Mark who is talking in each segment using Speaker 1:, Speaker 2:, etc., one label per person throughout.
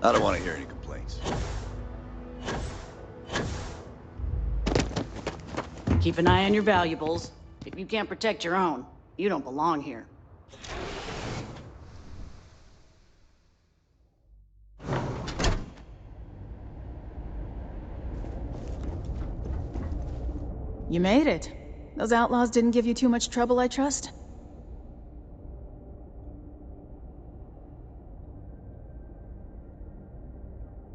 Speaker 1: I don't want to hear any complaints.
Speaker 2: Keep an eye on your valuables. If you can't protect your own, you don't belong here.
Speaker 3: You made it. Those outlaws didn't give you too much trouble, I trust?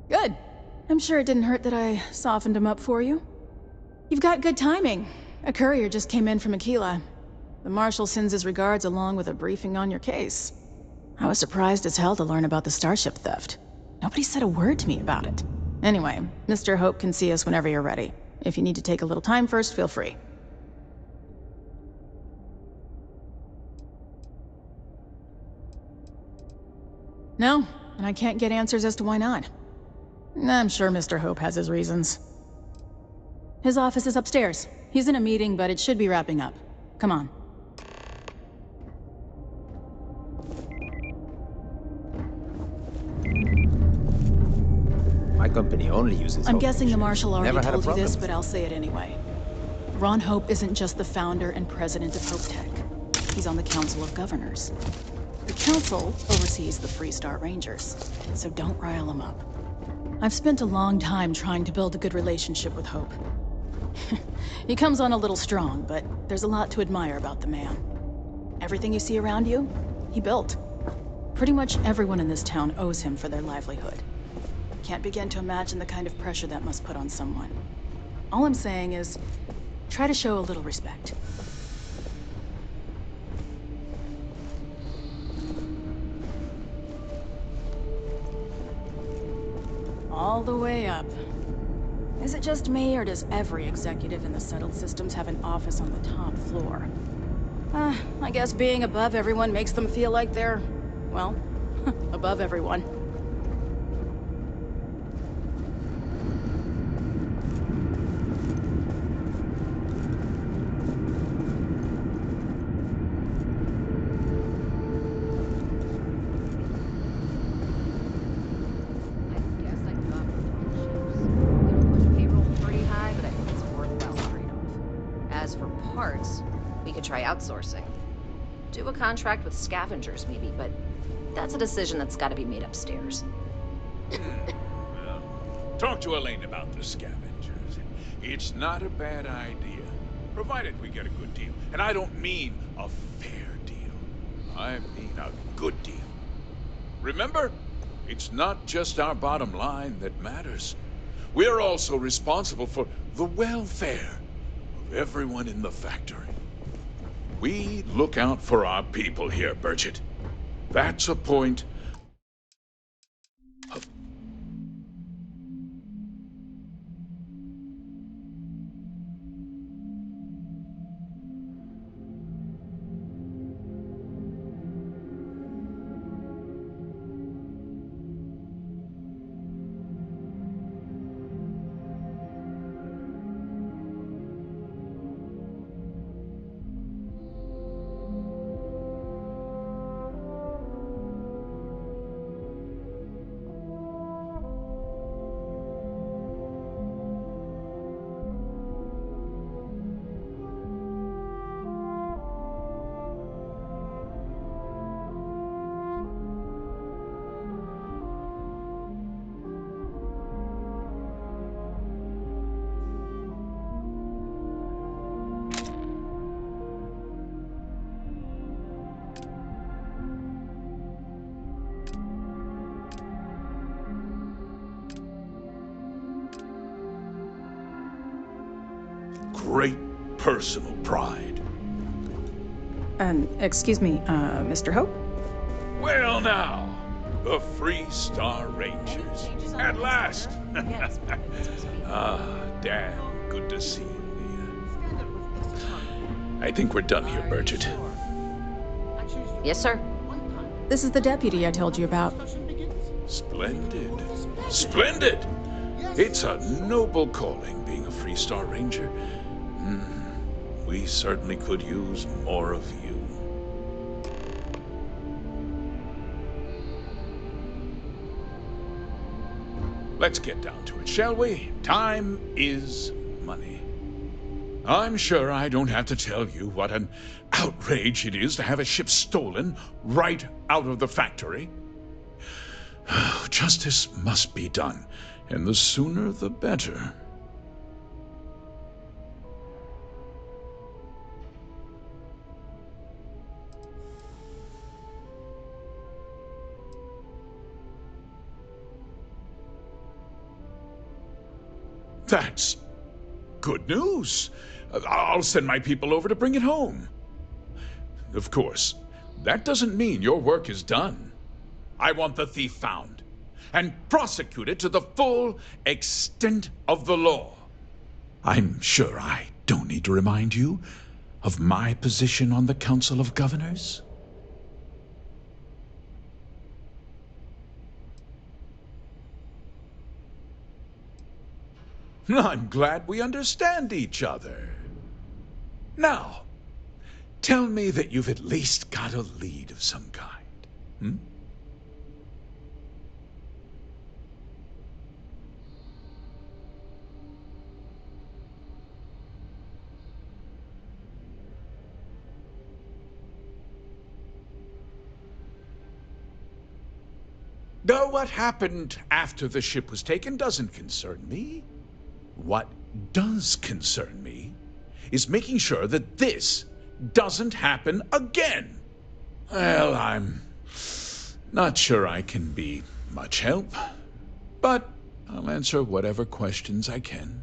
Speaker 3: Good. I'm sure it didn't hurt that I softened him up for you. You've got good timing. A courier just came in from Aquila. The Marshal sends his regards along with a briefing on your case. I was surprised as hell to learn about the starship theft. Nobody said a word to me about it. Anyway, Mr. Hope can see us whenever you're ready. If you need to take a little time first, feel free. No, and I can't get answers as to why not. I'm sure Mr. Hope has his reasons. His office is upstairs. He's in a meeting, but it should be wrapping up. Come on.
Speaker 4: My company only uses
Speaker 3: I'm
Speaker 4: Hope
Speaker 3: guessing the
Speaker 4: Nation.
Speaker 3: Marshal already
Speaker 4: Never had a
Speaker 3: told you
Speaker 4: problem
Speaker 3: this,
Speaker 4: with
Speaker 3: but I'll say it anyway. Ron Hope isn't just the founder and president of Hope Tech. He's on the Council of Governors. The Council oversees the Freestar Rangers, so don't rile him up. I've spent a long time trying to build a good relationship with Hope. He comes on a little strong, but there's a lot to admire about the man. Everything you see around you, he built. Pretty much everyone in this town owes him for their livelihood. Can't begin to imagine the kind of pressure that must put on someone. All I'm saying is, try to show a little respect. All the way up. Is it just me, or does every executive in the settled systems have an office on the top floor? I guess being above everyone makes them feel like they're, well, above everyone.
Speaker 5: Try outsourcing. Do a contract with scavengers, maybe, but that's a decision that's got to be made upstairs.
Speaker 6: Talk to Elaine about the scavengers. It's not a bad idea, provided we get a good deal. And I don't mean a fair deal. I mean a good deal. Remember, it's not just our bottom line that matters. We're also responsible for the welfare of everyone in the factory. We look out for our people here, Bridget. That's a point of... great personal pride.
Speaker 3: Excuse me, Mr. Hope?
Speaker 6: Well now, the Freestar Rangers. At last! Damn good to see you, Leah. I think we're done here, Bridget.
Speaker 5: Yes, sir.
Speaker 3: This is the deputy I told you about.
Speaker 6: Splendid. Splendid! It's a noble calling, being a Freestar Ranger. We certainly could use more of you. let's get down to it, shall we? Time is money. I'm sure I don't have to tell you what an outrage it is to have a ship stolen right out of the factory. Justice must be done, and the sooner the better. That's good news. I'll send my people over to bring it home. Of course, that doesn't mean your work is done. I want the thief found and prosecuted to the full extent of the law. I'm sure I don't need to remind you of my position on the Council of Governors. I'm glad we understand each other. Now, tell me that you've at least got a lead of some kind. Hmm? No, what happened after the ship was taken doesn't concern me. What does concern me is making sure that this doesn't happen again. Well, I'm not sure I can be much help, but I'll answer whatever questions I can.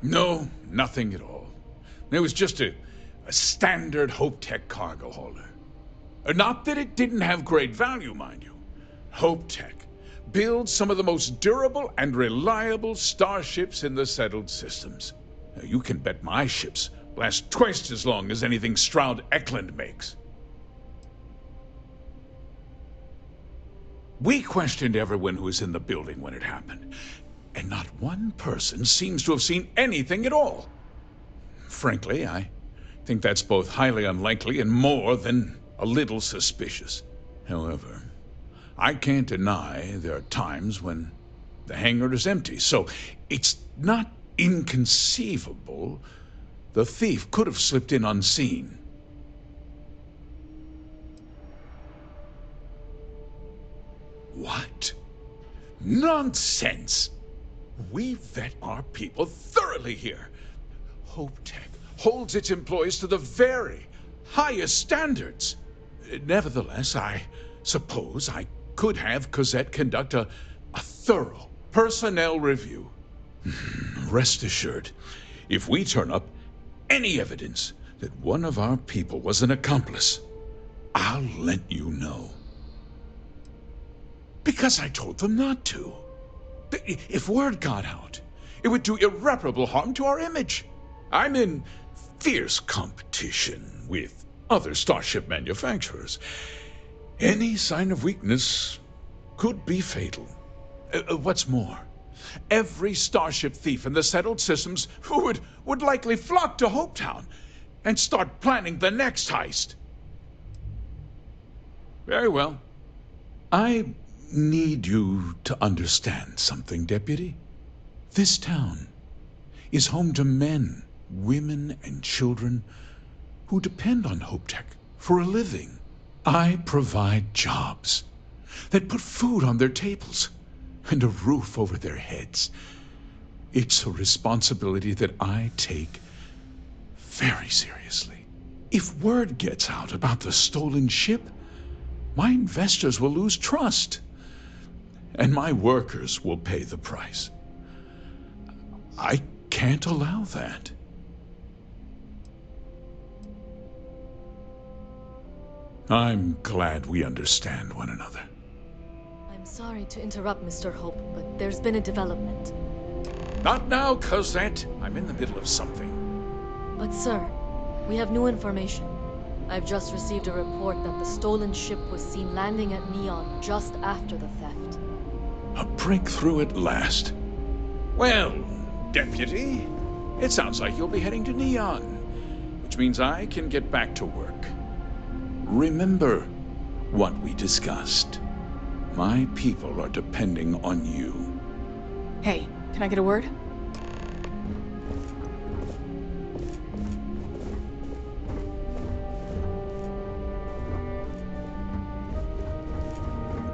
Speaker 6: No, nothing at all. It was just a standard HopeTech cargo hauler. Not that it didn't have great value, mind you. HopeTech builds some of the most durable and reliable starships in the settled systems. Now, you can bet my ships last twice as long as anything Stroud Eklund makes. We questioned everyone who was in the building when it happened, and not one person seems to have seen anything at all. Frankly, I think that's both highly unlikely and more than a little suspicious. However, I can't deny there are times when the hangar is empty, so it's not inconceivable the thief could have slipped in unseen. What? Nonsense! We vet our people thoroughly here. HopeTech holds its employees to the very highest standards. Nevertheless, I suppose I could have Cosette conduct a thorough personnel review. Rest assured, if we turn up any evidence that one of our people was an accomplice, I'll let you know. Because I told them not to. If word got out, it would do irreparable harm to our image. I'm in fierce competition with other starship manufacturers. Any sign of weakness could be fatal. What's more, every starship thief in the settled systems would likely flock to Hopetown and start planning the next heist. Very well. I need you to understand something, Deputy. This town is home to men, women, and children who depend on HopeTech for a living. I provide jobs that put food on their tables and a roof over their heads. It's a responsibility that I take very seriously. If word gets out about the stolen ship, my investors will lose trust, and my workers will pay the price. I can't allow that. I'm glad we understand one another.
Speaker 1: I'm sorry to interrupt, Mr. Hope, but there's been a development.
Speaker 6: Not now, Cosette. I'm in the middle of something.
Speaker 1: But sir, we have new information. I've just received a report that the stolen ship was seen landing at Neon just after the theft.
Speaker 6: A breakthrough at last. Well, Deputy, it sounds like you'll be heading to Neon. which means I can get back to work. Remember what we discussed. My people are depending on you.
Speaker 3: Hey, can I get a word?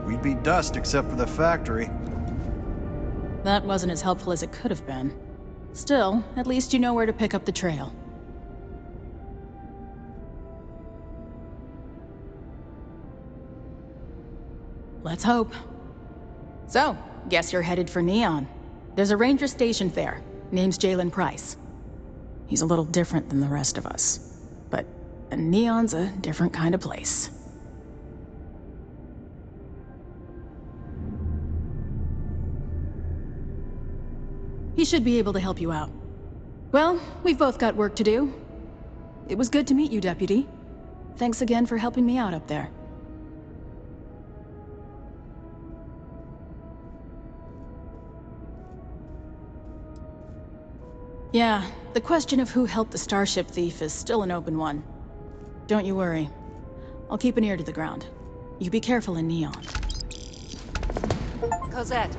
Speaker 4: We'd be dust except for the factory.
Speaker 3: That wasn't as helpful as it could have been. Still, at least you know where to pick up the trail. Let's hope. So, guess you're headed for Neon. There's a ranger stationed there. Name's Jalen Price. He's a little different than the rest of us. But Neon's a different kind of place. He should be able to help you out. Well, we've both got work to do. It was good to meet you, Deputy. Thanks again for helping me out up there. Yeah, the question of who helped the Starship thief is still an open one. Don't you worry. I'll keep an ear to the ground. You be careful in Neon.
Speaker 7: Cosette,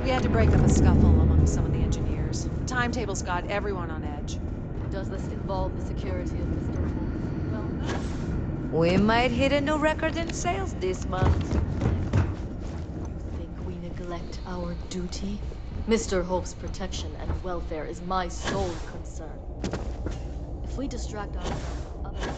Speaker 7: we had to break up a scuffle among some of the engineers. The timetables got everyone on edge.
Speaker 1: Does this involve the security of Mr. Holmes? Well,
Speaker 8: We might hit a new record in sales this month.
Speaker 1: you think we neglect our duty? Mr. Hope's protection and welfare is my sole concern. If we distract ourselves from other...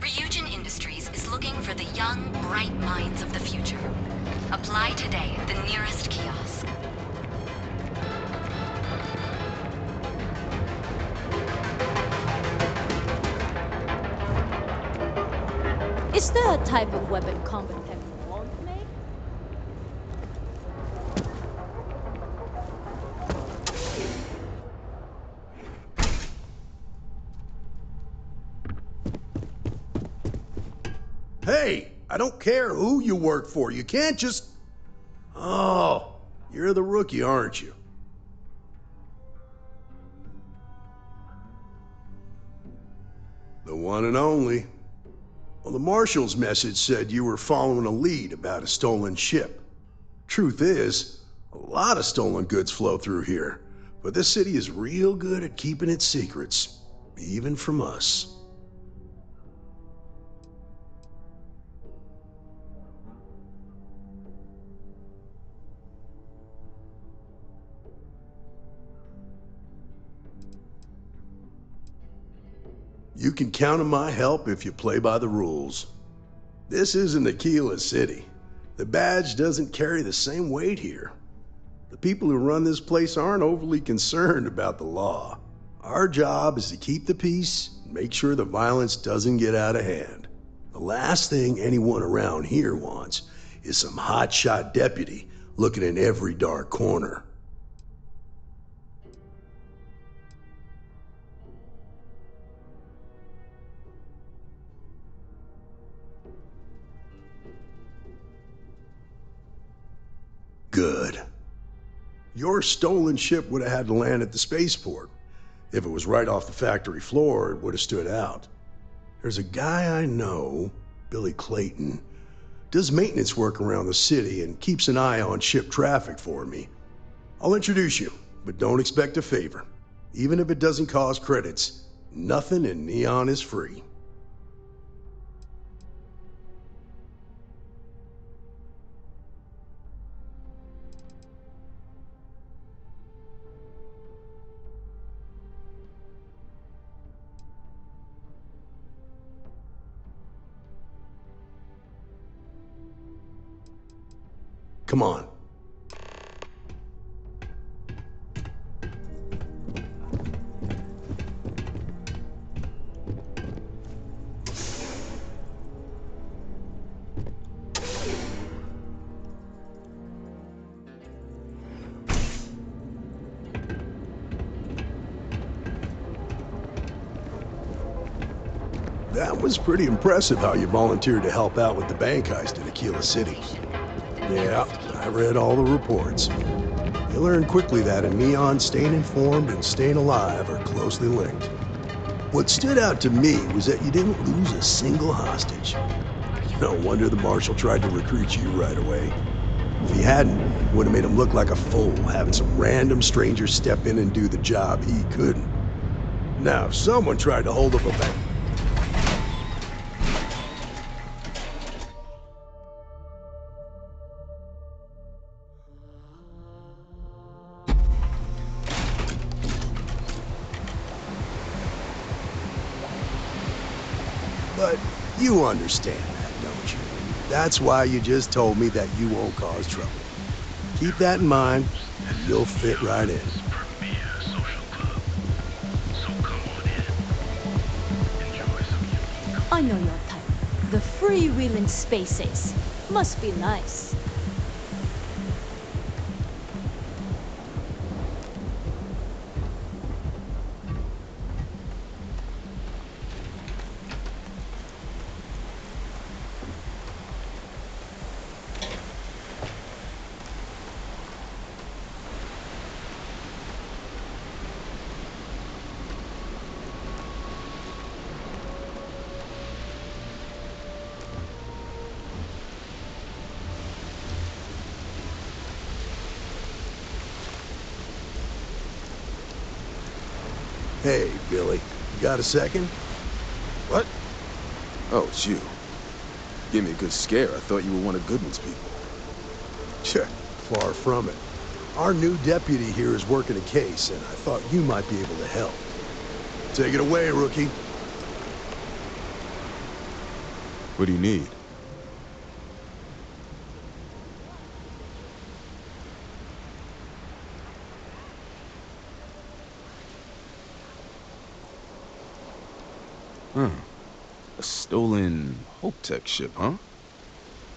Speaker 9: Ryujin Industries is looking for the young, bright minds of the future. Apply today at the nearest kiosk.
Speaker 10: Is there a type of weapon combat tech won't make?
Speaker 11: Hey, I don't care who you work for. You can't just... Oh, you're the rookie, aren't you? The one and only. Well, the Marshal's message said you were following a lead about a stolen ship. Truth is, a lot of stolen goods flow through here, but this city is real good at keeping its secrets, even from us. You can count on my help if you play by the rules. This isn't Aquila City. The badge doesn't carry the same weight here. The people who run this place aren't overly concerned about the law. Our job is to keep the peace and make sure the violence doesn't get out of hand. The last thing anyone around here wants is some hotshot deputy looking in every dark corner. Good. Your stolen ship would have had to land at the spaceport. If it was right off the factory floor, it would have stood out. There's a guy I know, Billy Clayton, does maintenance work around the city and keeps an eye on ship traffic for me. I'll introduce you, but don't expect a favor. Even if it doesn't cost credits, nothing in Neon is free. Come on. That was pretty impressive how you volunteered to help out with the bank heist in Aquila City. Yeah, I read all the reports. You learn quickly that in Neon, staying informed and staying alive are closely linked. What stood out to me was that you didn't lose a single hostage. No wonder the marshal tried to recruit you right away. If he hadn't, it would have made him look like a fool, having some random stranger step in and do the job he couldn't. Now, if someone tried to hold up a bank... But you understand that, don't you? That's why you just told me that you won't cause trouble. Keep that in mind, and you'll fit right in.
Speaker 10: I know your type. The freewheeling space ace. Must be nice.
Speaker 11: Hey, Billy, you got a second?
Speaker 12: What? Oh, it's you. Gave me a good scare. I thought you were one of Goodman's people.
Speaker 11: Sure, far from it. Our new deputy here is working a case, and I thought you might be able to help. Take it away, rookie.
Speaker 12: What do you need? A stolen Hope Tech ship, huh?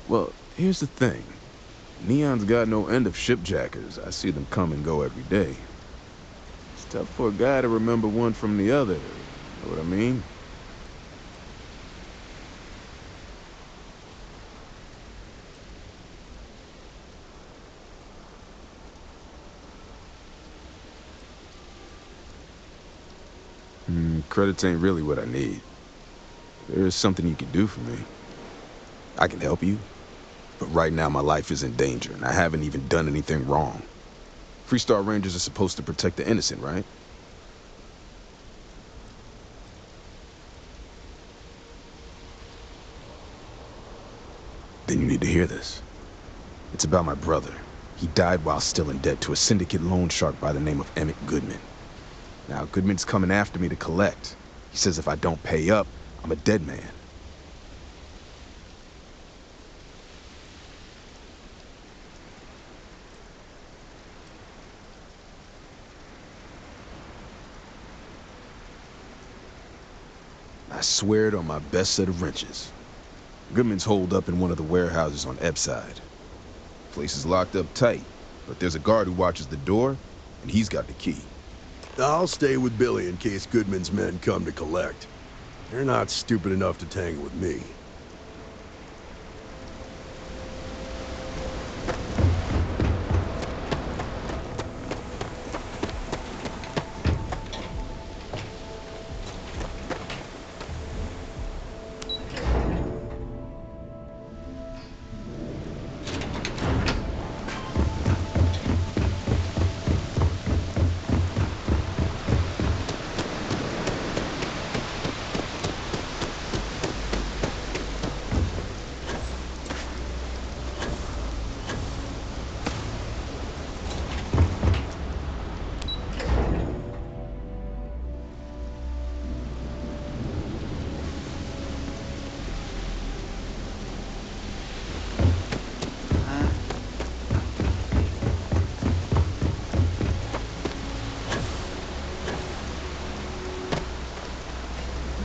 Speaker 12: Well, here's the thing. Neon's got no end of shipjackers. I see them come and go every day. It's tough for a guy to remember one from the other. You know what I mean? Credits ain't really what I need. There is something you can do for me. I can help you, but right now my life is in danger, and I haven't even done anything wrong. Freestar Rangers are supposed to protect the innocent, right? Then you need to hear this. It's about my brother. He died while still in debt to a syndicate loan shark by the name of Emmett Goodman. Now, Goodman's coming after me to collect. He says if I don't pay up, I'm a dead man. I swear it on my best set of wrenches. Goodman's holed up in one of the warehouses on Ebside. Place is locked up tight, but there's a guard who watches the door, and he's got the key.
Speaker 11: I'll stay with Billy in case Goodman's men come to collect. They're not stupid enough to tangle with me.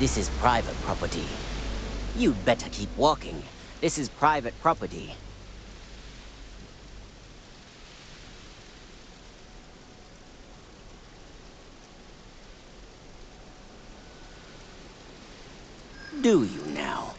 Speaker 13: This is private property. You'd better keep walking. This is private property. Do you now?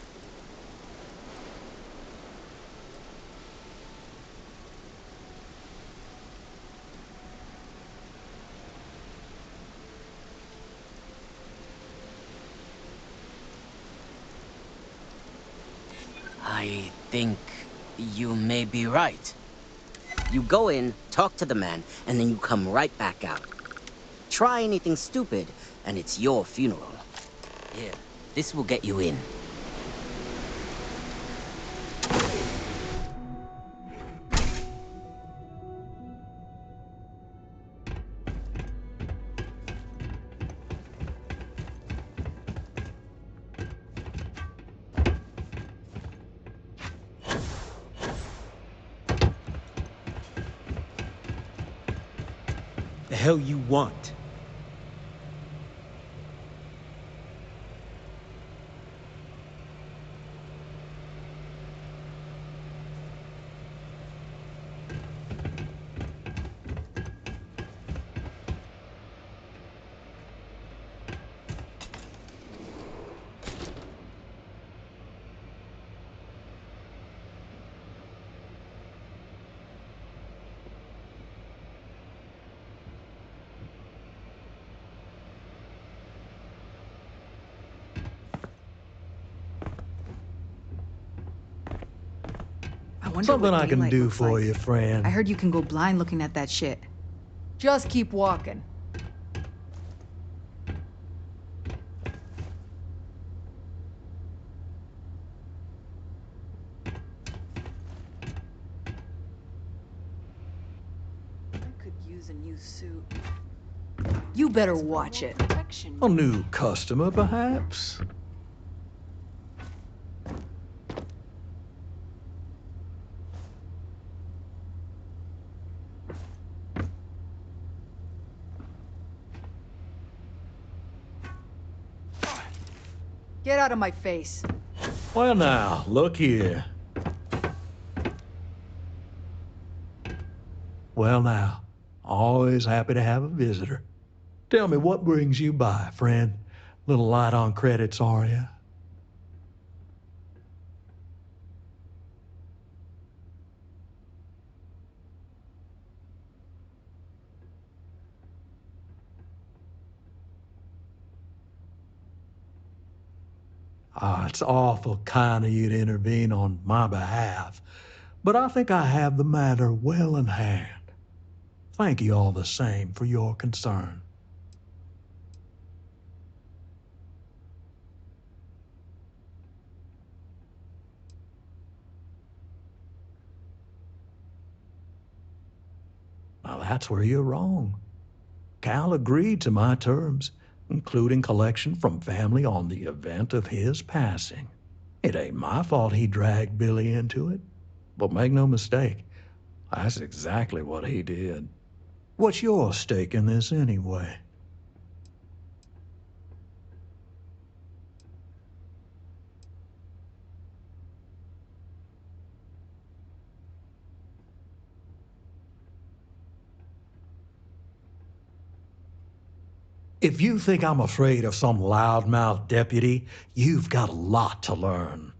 Speaker 13: I think you may be right. You go in, talk to the man, and then you come right back out. Try anything stupid, and it's your funeral. Here, this will get you in.
Speaker 14: The hell you want?
Speaker 15: Something I can do for you, friend.
Speaker 16: I heard you can go blind looking at that shit.
Speaker 7: Just keep walking.
Speaker 16: I could use a new suit. You better watch it.
Speaker 15: A new customer, perhaps?
Speaker 16: Get out of my face.
Speaker 15: Well now, look here. Well now, always happy to have a visitor. Tell me, what brings you by, friend? Little light on credits, are you? It's awful kind of you to intervene on my behalf, but I think I have the matter well in hand. Thank you all the same for your concern. Now that's where you're wrong. Cal agreed to my terms, including collection from family on the event of his passing. It ain't my fault he dragged Billy into it, but make no mistake, that's exactly what he did. What's your stake in this anyway? If you think I'm afraid of some loudmouth deputy, you've got a lot to learn.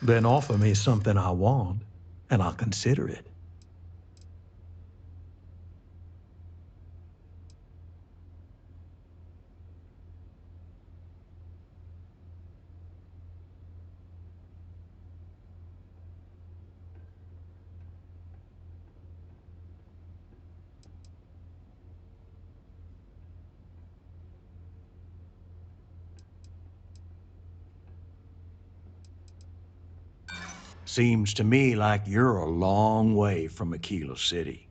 Speaker 15: Then offer me something I want, and I'll consider it. Seems to me like you're a long way from Aquila City.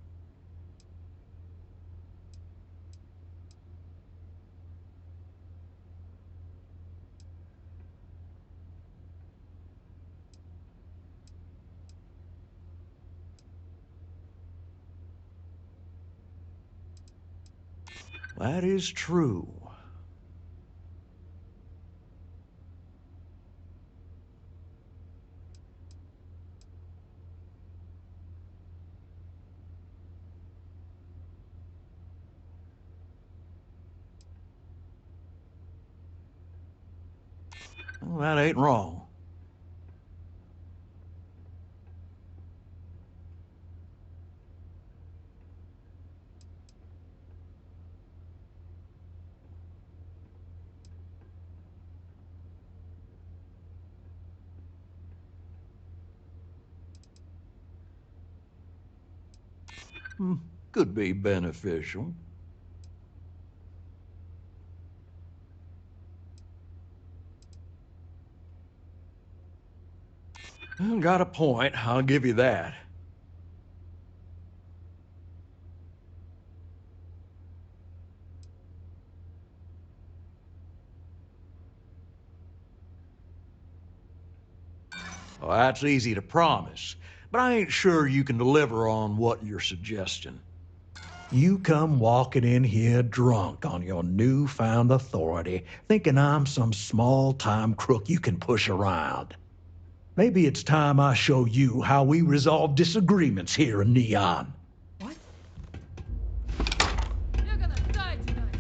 Speaker 15: That is true. Well, that ain't wrong. Could be beneficial. Well, got a point, I'll give you that. Well, that's easy to promise, but I ain't sure you can deliver on what you're suggesting. You come walking in here drunk on your newfound authority, thinking I'm some small-time crook you can push around. Maybe it's time I show you how we resolve disagreements here in Neon.
Speaker 16: What? You're gonna die tonight.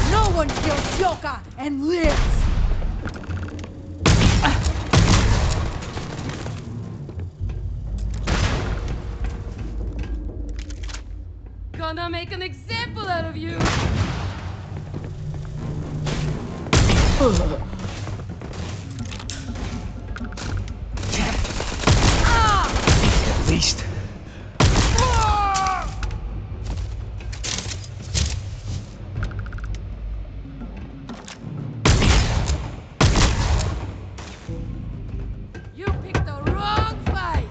Speaker 16: No one kills Yoka and lives! Gonna make an example out of you!
Speaker 14: At least.
Speaker 16: You picked the wrong fight!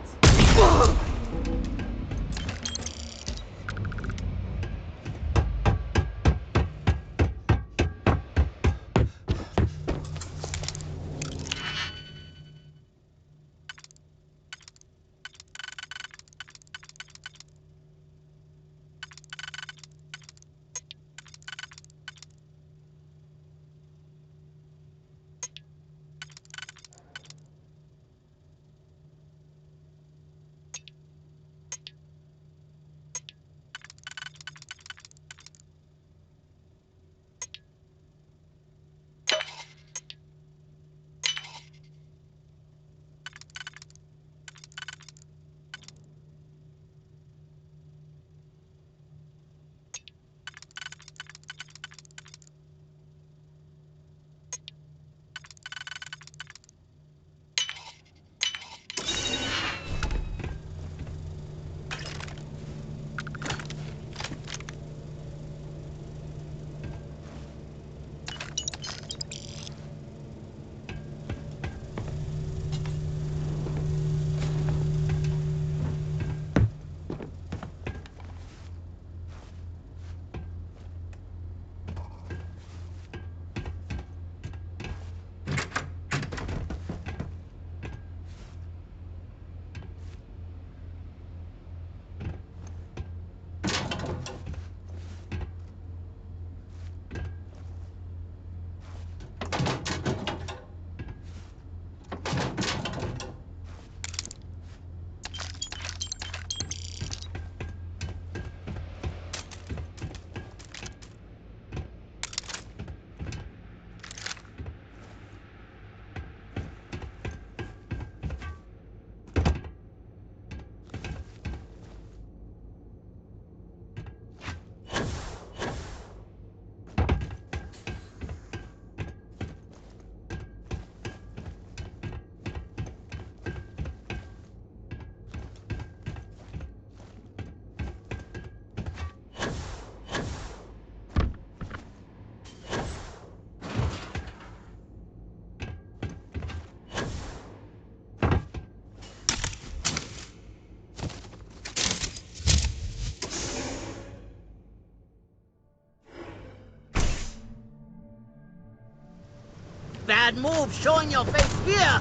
Speaker 13: Bad move, showing your face here!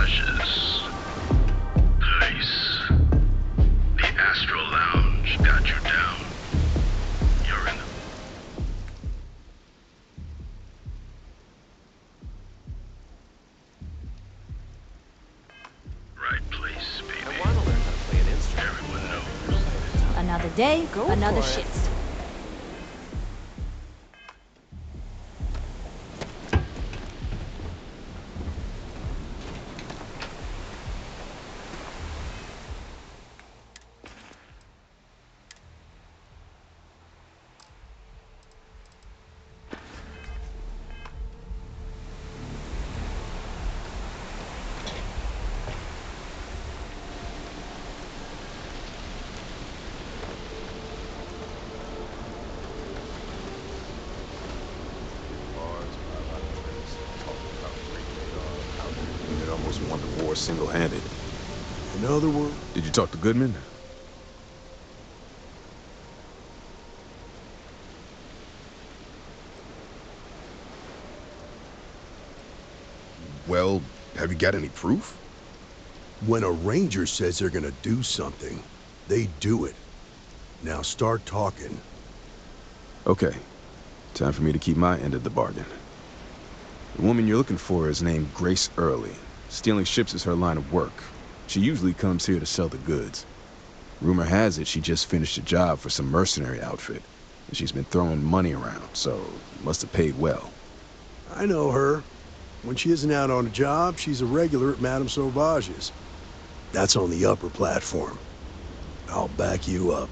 Speaker 11: Sauvage's place. The Astral Lounge got you down. You're in the... right place, baby. I want to learn how to play an instrument. Everyone knows.
Speaker 10: Another day, another
Speaker 7: for it.
Speaker 10: shift.
Speaker 12: It almost won the war single-handed.
Speaker 11: In other words...
Speaker 12: Did you talk to Goodman? Well, have you got any proof?
Speaker 11: When a ranger says they're gonna do something, they do it. Now start talking.
Speaker 12: Okay. Time for me to keep my end of the bargain. The woman you're looking for is named Grace Early. Stealing ships is her line of work. She usually comes here to sell the goods. Rumor has it she just finished a job for some mercenary outfit. And she's been throwing money around, so must have paid well.
Speaker 11: I know her. When she isn't out on a job, she's a regular at Madame Sauvage's. That's on the upper platform. I'll back you up.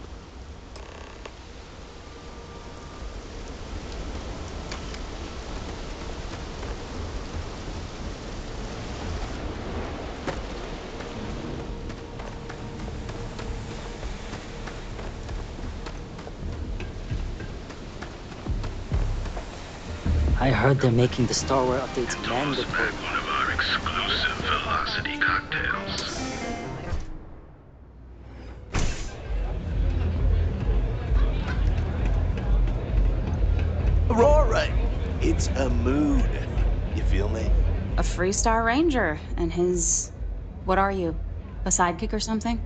Speaker 17: I heard they're making the Starware updates
Speaker 11: One
Speaker 17: mandatory.
Speaker 11: of our exclusive velocity cocktails.
Speaker 18: Aurora, it's a mood. You feel me?
Speaker 3: A Freestar Ranger and his... What are you? A sidekick or something?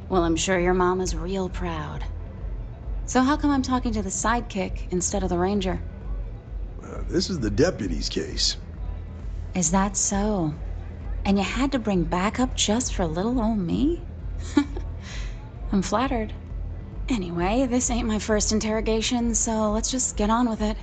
Speaker 3: Well, I'm sure your mom is real proud. So how come I'm talking to the sidekick instead of the ranger?
Speaker 11: This is the deputy's case.
Speaker 3: Is that so? And you had to bring backup just for little old me? I'm flattered. Anyway, this ain't my first interrogation, so let's just get on with it.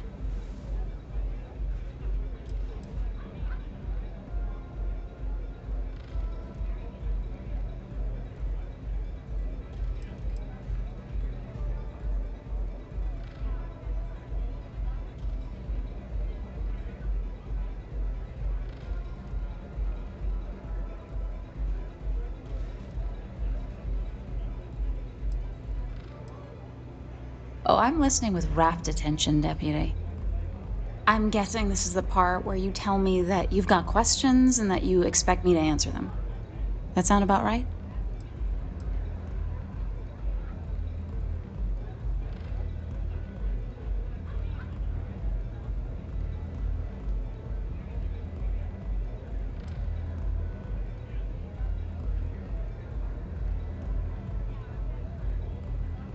Speaker 3: Oh, I'm listening with rapt attention, Deputy. I'm guessing this is the part where you tell me that you've got questions and that you expect me to answer them. That sound about right?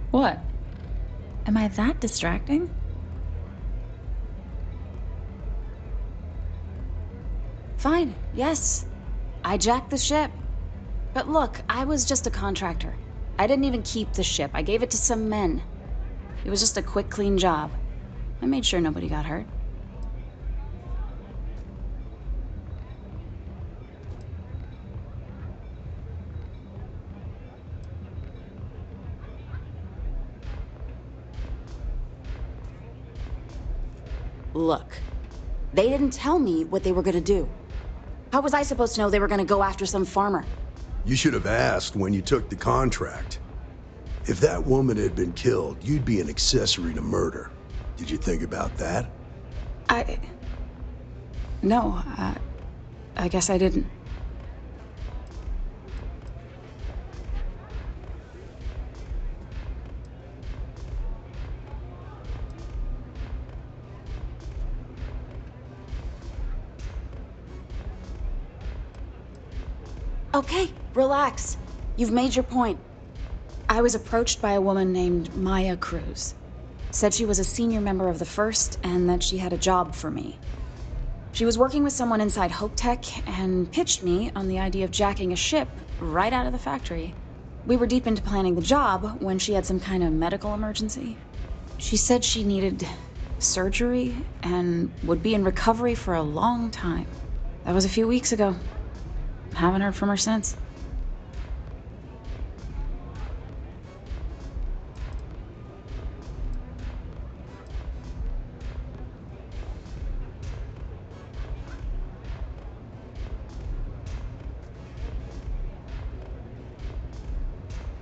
Speaker 3: What? Am I that distracting? Fine, yes. I jacked the ship. But look, I was just a contractor. I didn't even keep the ship. I gave it to some men. It was just a quick, clean job. I made sure nobody got hurt. Look, they didn't tell me what they were gonna do. How was I supposed to know they were gonna go after some farmer?
Speaker 11: You should have asked when you took the contract. If that woman had been killed, you'd be an accessory to murder. Did you think about that?
Speaker 3: No, I guess I didn't. Okay, relax. You've made your point. I was approached by a woman named Maya Cruz. Said she was a senior member of the First and that she had a job for me. She was working with someone inside Hope Tech and pitched me on the idea of jacking a ship right out of the factory. We were deep into planning the job when she had some kind of medical emergency. She said she needed surgery and would be in recovery for a long time. That was a few weeks ago. Haven't heard from her since.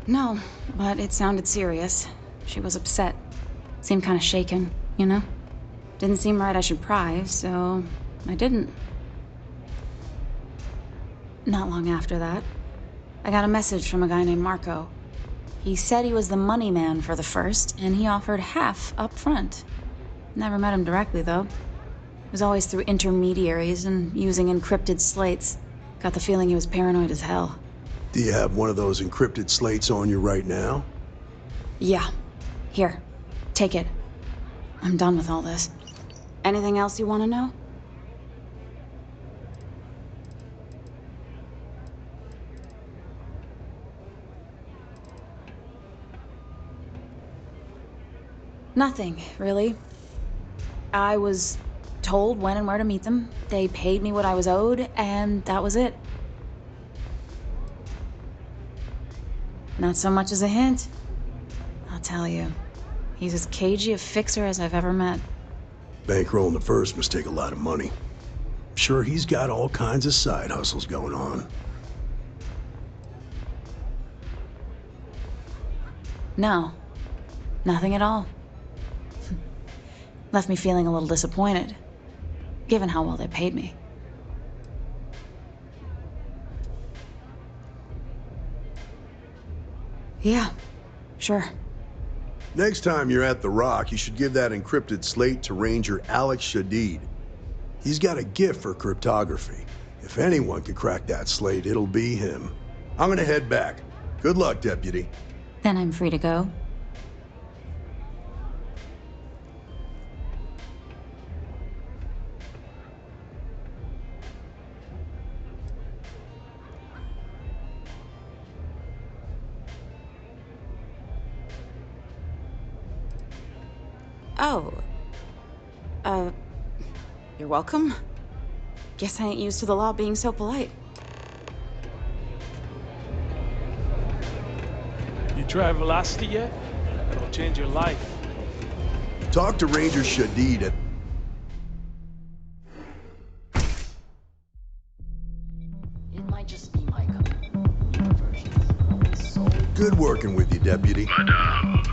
Speaker 3: No, but it sounded serious. She was upset. Seemed kind of shaken, you know? Didn't seem right I should pry, so I didn't. Not long after that, I got a message from a guy named Marco. He said he was the money man for the First, and he offered half up front. Never met him directly, though. It was always through intermediaries and using encrypted slates. Got the feeling he was paranoid as hell.
Speaker 11: Do you have one of those encrypted slates on you right now?
Speaker 3: Yeah. Here. Take it. I'm done with all this. Anything else you want to know? Nothing, really. I was told when and where to meet them. They paid me what I was owed, and that was it. Not so much as a hint. I'll tell you. He's as cagey a fixer as I've ever met.
Speaker 11: Bankrolling the First must take a lot of money. I'm sure he's got all kinds of side hustles going on.
Speaker 3: No. Nothing at all. Left me feeling a little disappointed, given how well they paid me. Yeah, sure.
Speaker 11: Next time you're at the Rock, you should give that encrypted slate to Ranger Alex Shadid. He's got a gift for cryptography. If anyone could crack that slate, it'll be him. I'm gonna head back. Good luck, Deputy.
Speaker 3: Then I'm free to go. Oh. You're welcome. Guess I ain't used to the law being so polite.
Speaker 14: You tried velocity yet? It'll change your life.
Speaker 11: Talk to Ranger Shadid at...
Speaker 1: It might just be my company. Your version is so...
Speaker 11: Good working with you, Deputy.
Speaker 19: Madame.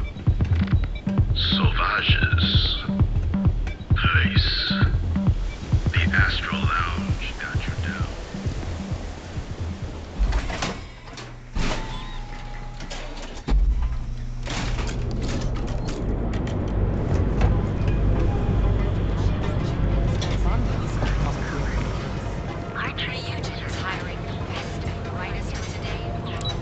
Speaker 19: Sauvages. Place. The Astral Lounge got you down.
Speaker 9: Archer Eugen is hiring the best and brightest of today and tomorrow.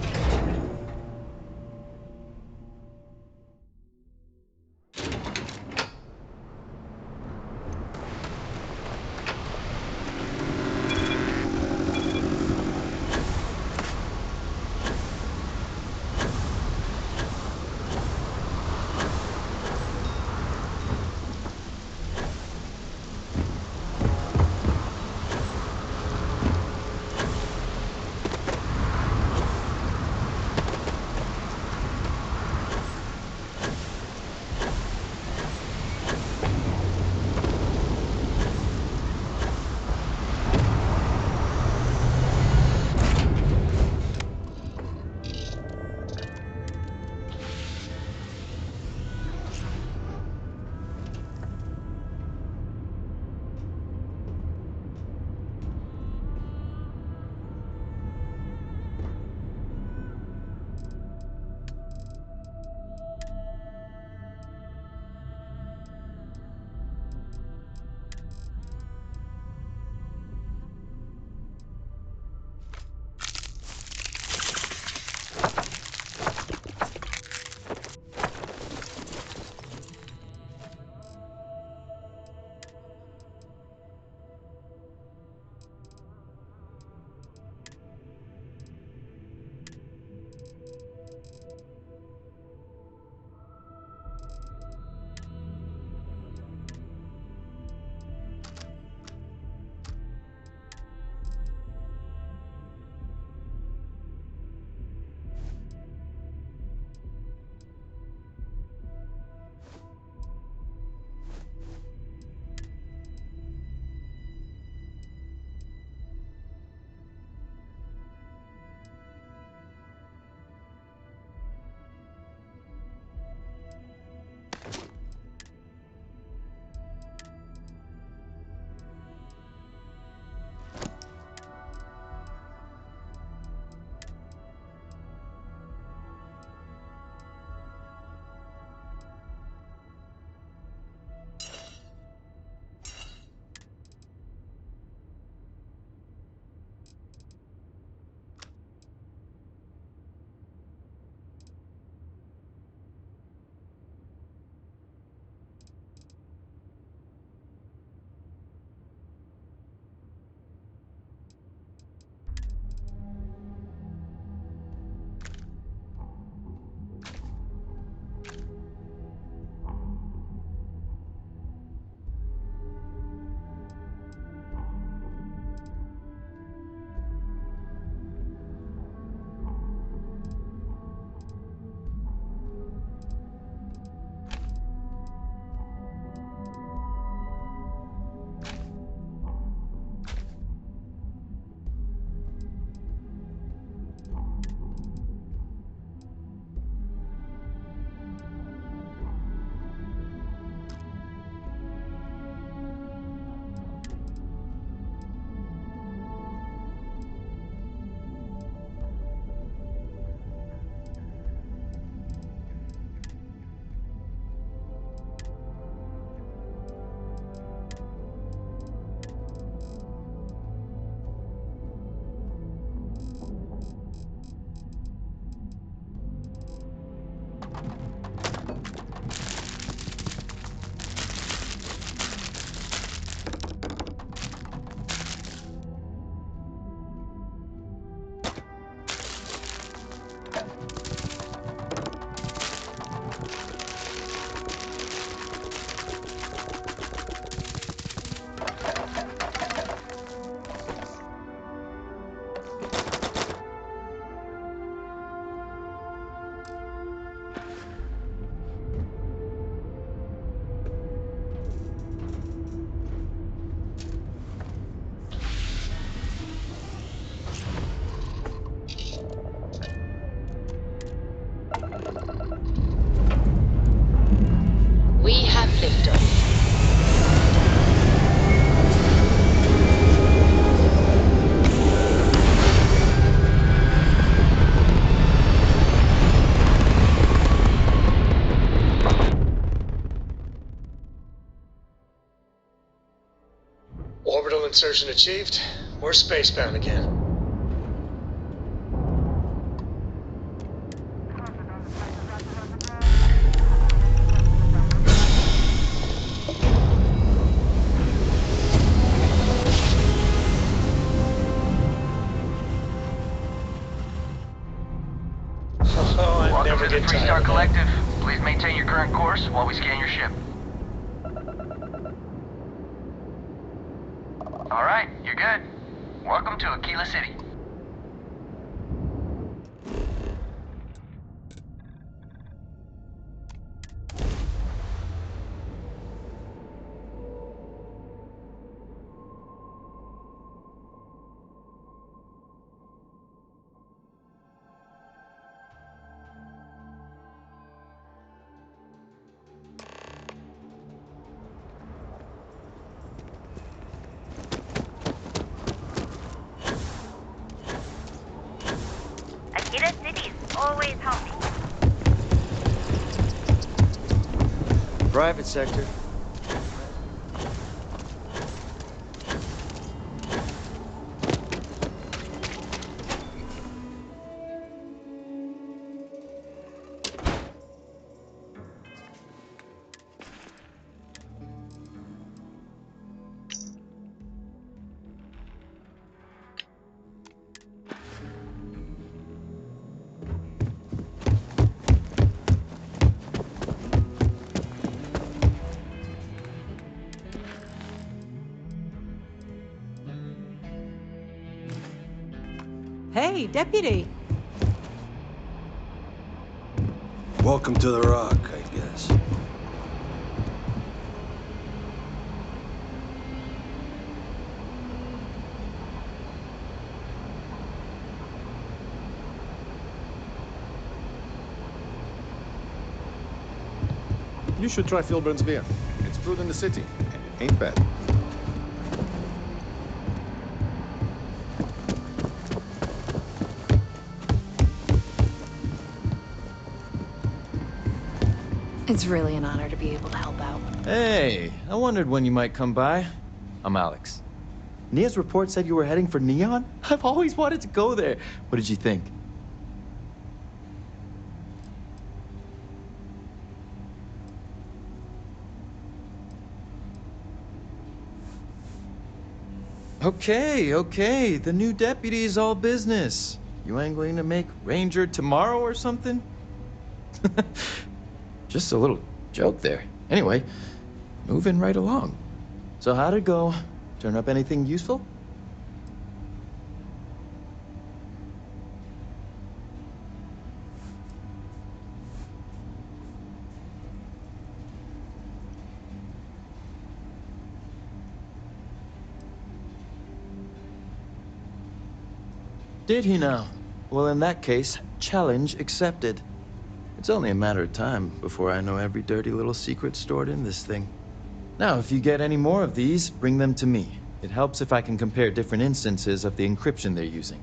Speaker 20: insertion achieved. We're spacebound again.
Speaker 21: Welcome to the 3-Star Collective. Please maintain your current course while we scan your ship. Alright, you're good. Welcome to Aquila City.
Speaker 22: Aquila City is always happy.
Speaker 23: Private sector.
Speaker 7: Hey, Deputy.
Speaker 24: Welcome to the Rock, I guess.
Speaker 25: You should try Philburn's beer. It's brewed in the city, and it ain't bad.
Speaker 7: It's really an honor to be able to help out.
Speaker 26: Hey, I wondered when you might come by. I'm Alex. Nia's report said you were heading for Neon? I've always wanted to go there. What did you think? Okay. The new deputy is all business. You angling to make Ranger tomorrow or something? Just a little joke there. Anyway, moving right along. So how'd it go? Turn up anything useful? Did he now? Well, in that case, challenge accepted. It's only a matter of time before I know every dirty little secret stored in this thing. Now, if you get any more of these, bring them to me. It helps if I can compare different instances of the encryption they're using.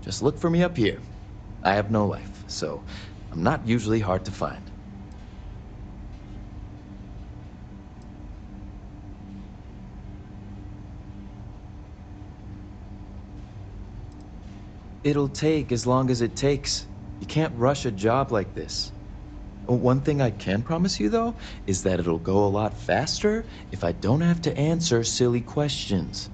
Speaker 26: Just look for me up here. I have no life, so I'm not usually hard to find. It'll take as long as it takes. You can't rush a job like this. One thing I can promise you, though, is that it'll go a lot faster if I don't have to answer silly questions.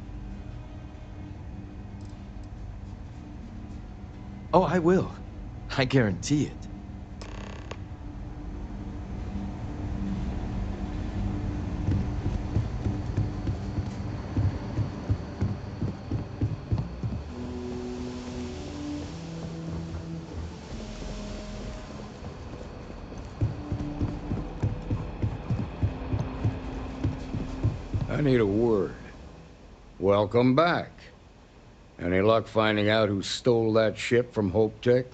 Speaker 26: Oh, I will. I guarantee it.
Speaker 27: I need a word. Welcome back. Any luck finding out who stole that ship from Hope Tech?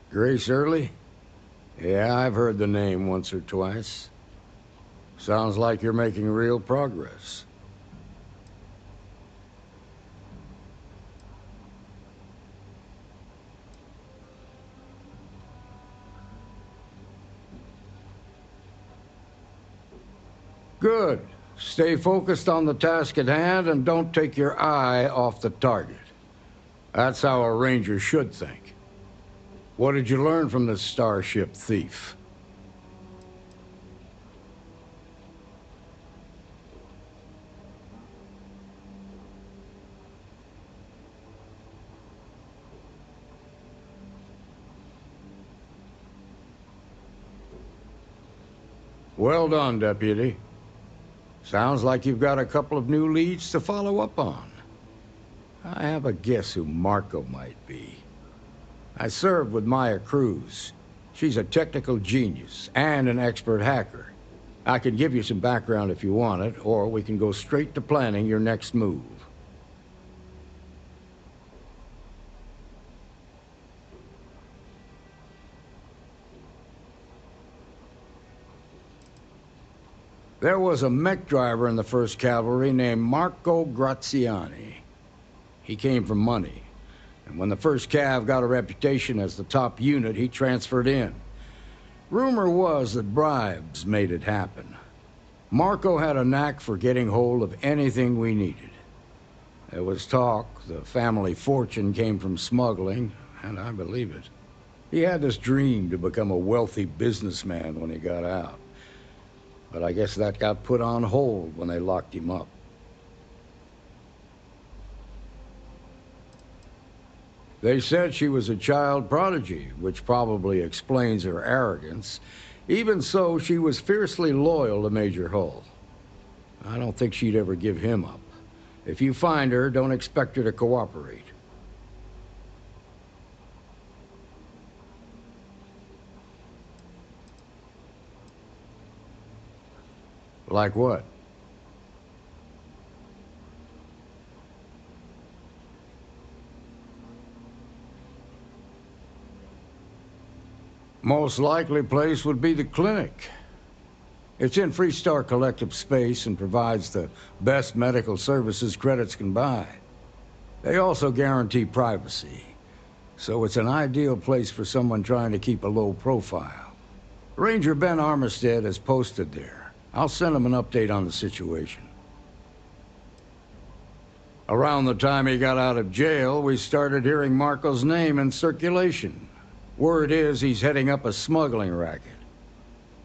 Speaker 27: Grace Early? Yeah, I've heard the name once or twice. Sounds like you're making real progress. Good. Stay focused on the task at hand and don't take your eye off the target. That's how a ranger should think. What did you learn from this starship thief? Well done, Deputy. Sounds like you've got a couple of new leads to follow up on. I have a guess who Marco might be. I served with Maya Cruz. She's a technical genius and an expert hacker. I could give you some background if you want it, or we can go straight to planning your next move. There was a mech driver in the 1st Cavalry named Marco Graziani. He came from money, and when the 1st Cav got a reputation as the top unit, he transferred in. Rumor was that bribes made it happen. Marco had a knack for getting hold of anything we needed. There was talk the family fortune came from smuggling, and I believe it. He had this dream to become a wealthy businessman when he got out. But I guess that got put on hold when they locked him up. They said she was a child prodigy, which probably explains her arrogance. Even so, she was fiercely loyal to Major Hull. I don't think she'd ever give him up. If you find her, don't expect her to cooperate. Like what? Most likely place would be the clinic. It's in Freestar Collective space and provides the best medical services credits can buy. They also guarantee privacy, so it's an ideal place for someone trying to keep a low profile. Ranger Ben Armistead is posted there. I'll send him an update on the situation. Around the time he got out of jail, we started hearing Marco's name in circulation. Word is he's heading up a smuggling racket.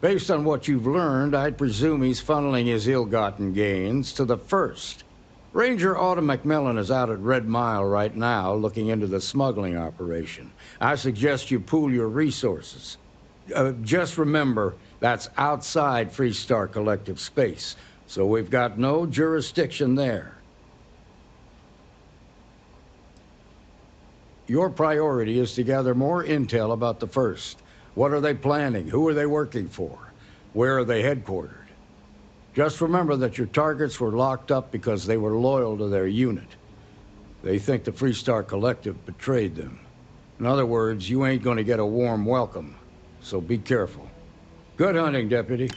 Speaker 27: Based on what you've learned, I'd presume he's funneling his ill-gotten gains to the 1st. Ranger Autumn McMillan is out at Red Mile right now looking into the smuggling operation. I suggest you pool your resources. Just remember, that's outside Freestar Collective space, so we've got no jurisdiction there. Your priority is to gather more intel about the 1st. What are they planning? Who are they working for? Where are they headquartered? Just remember that your targets were locked up because they were loyal to their unit. They think the Freestar Collective betrayed them. In other words, you ain't gonna get a warm welcome, so be careful. Good hunting, Deputy.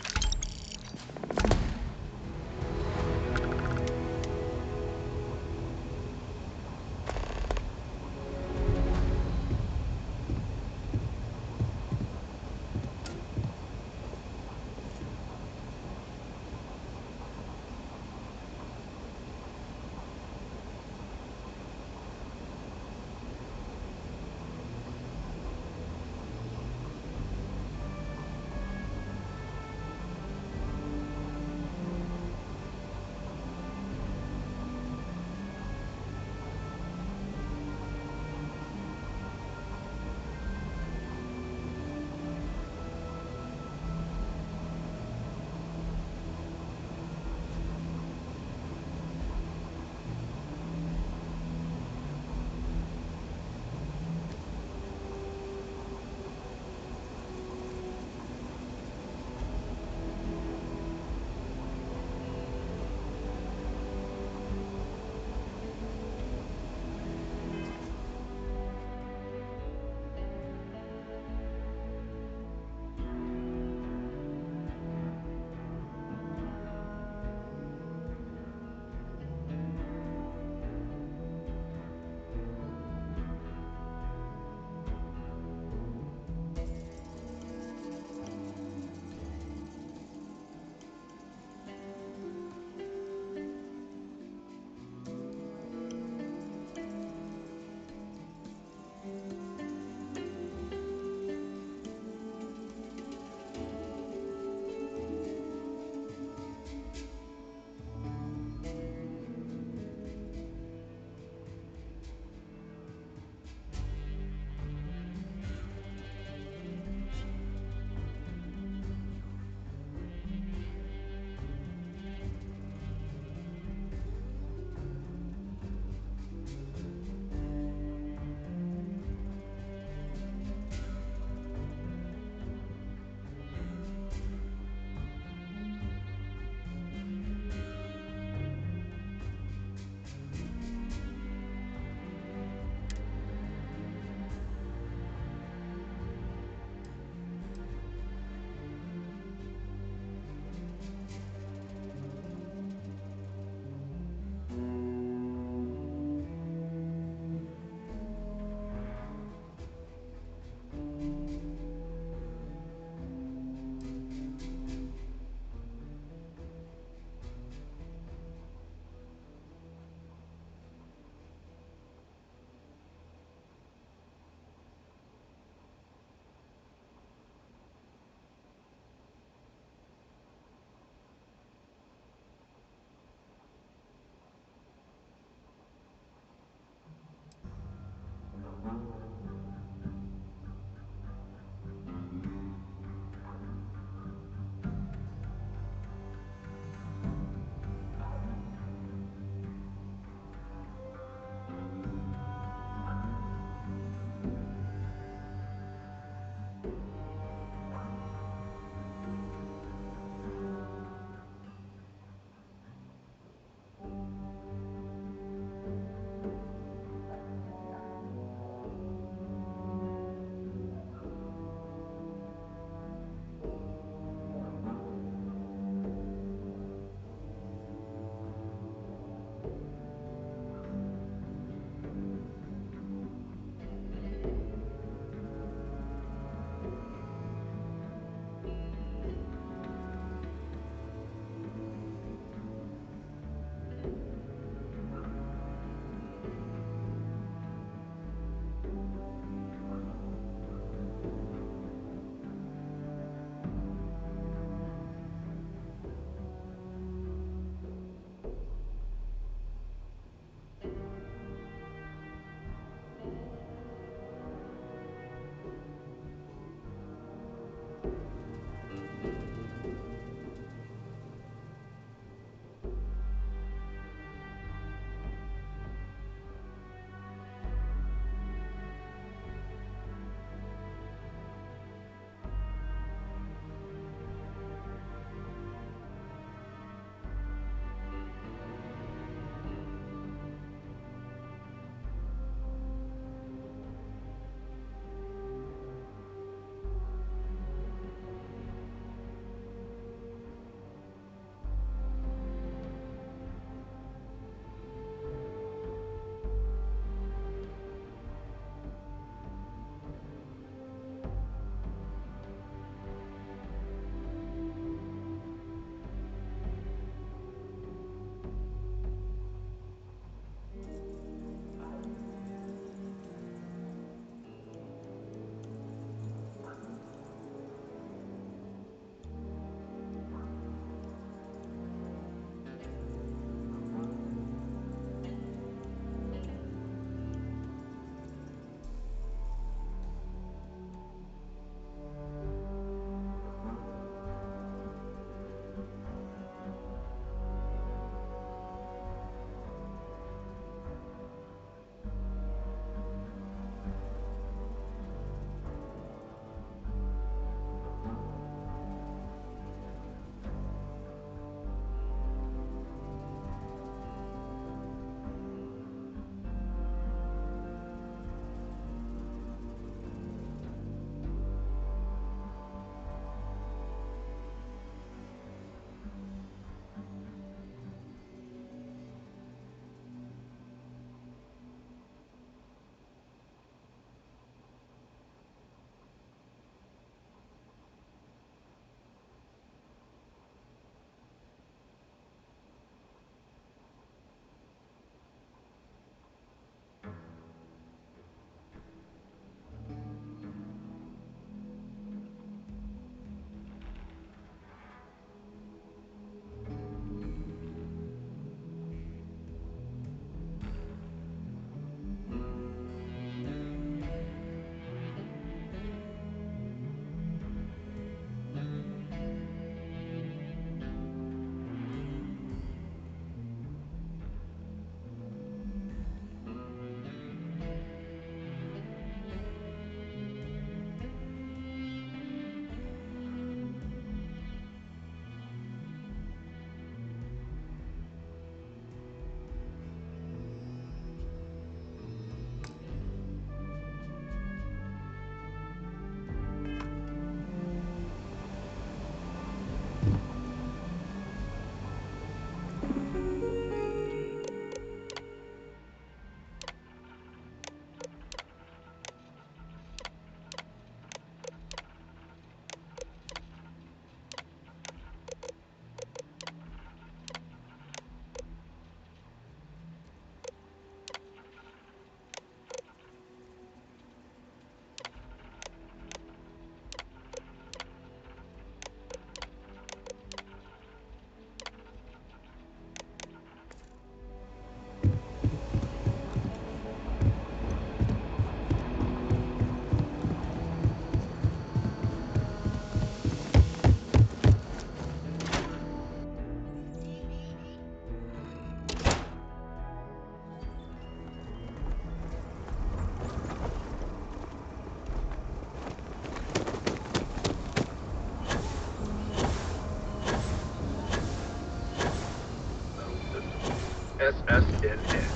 Speaker 19: SSNN.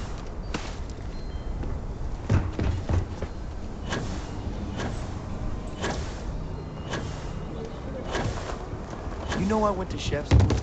Speaker 2: You know I went to chef school.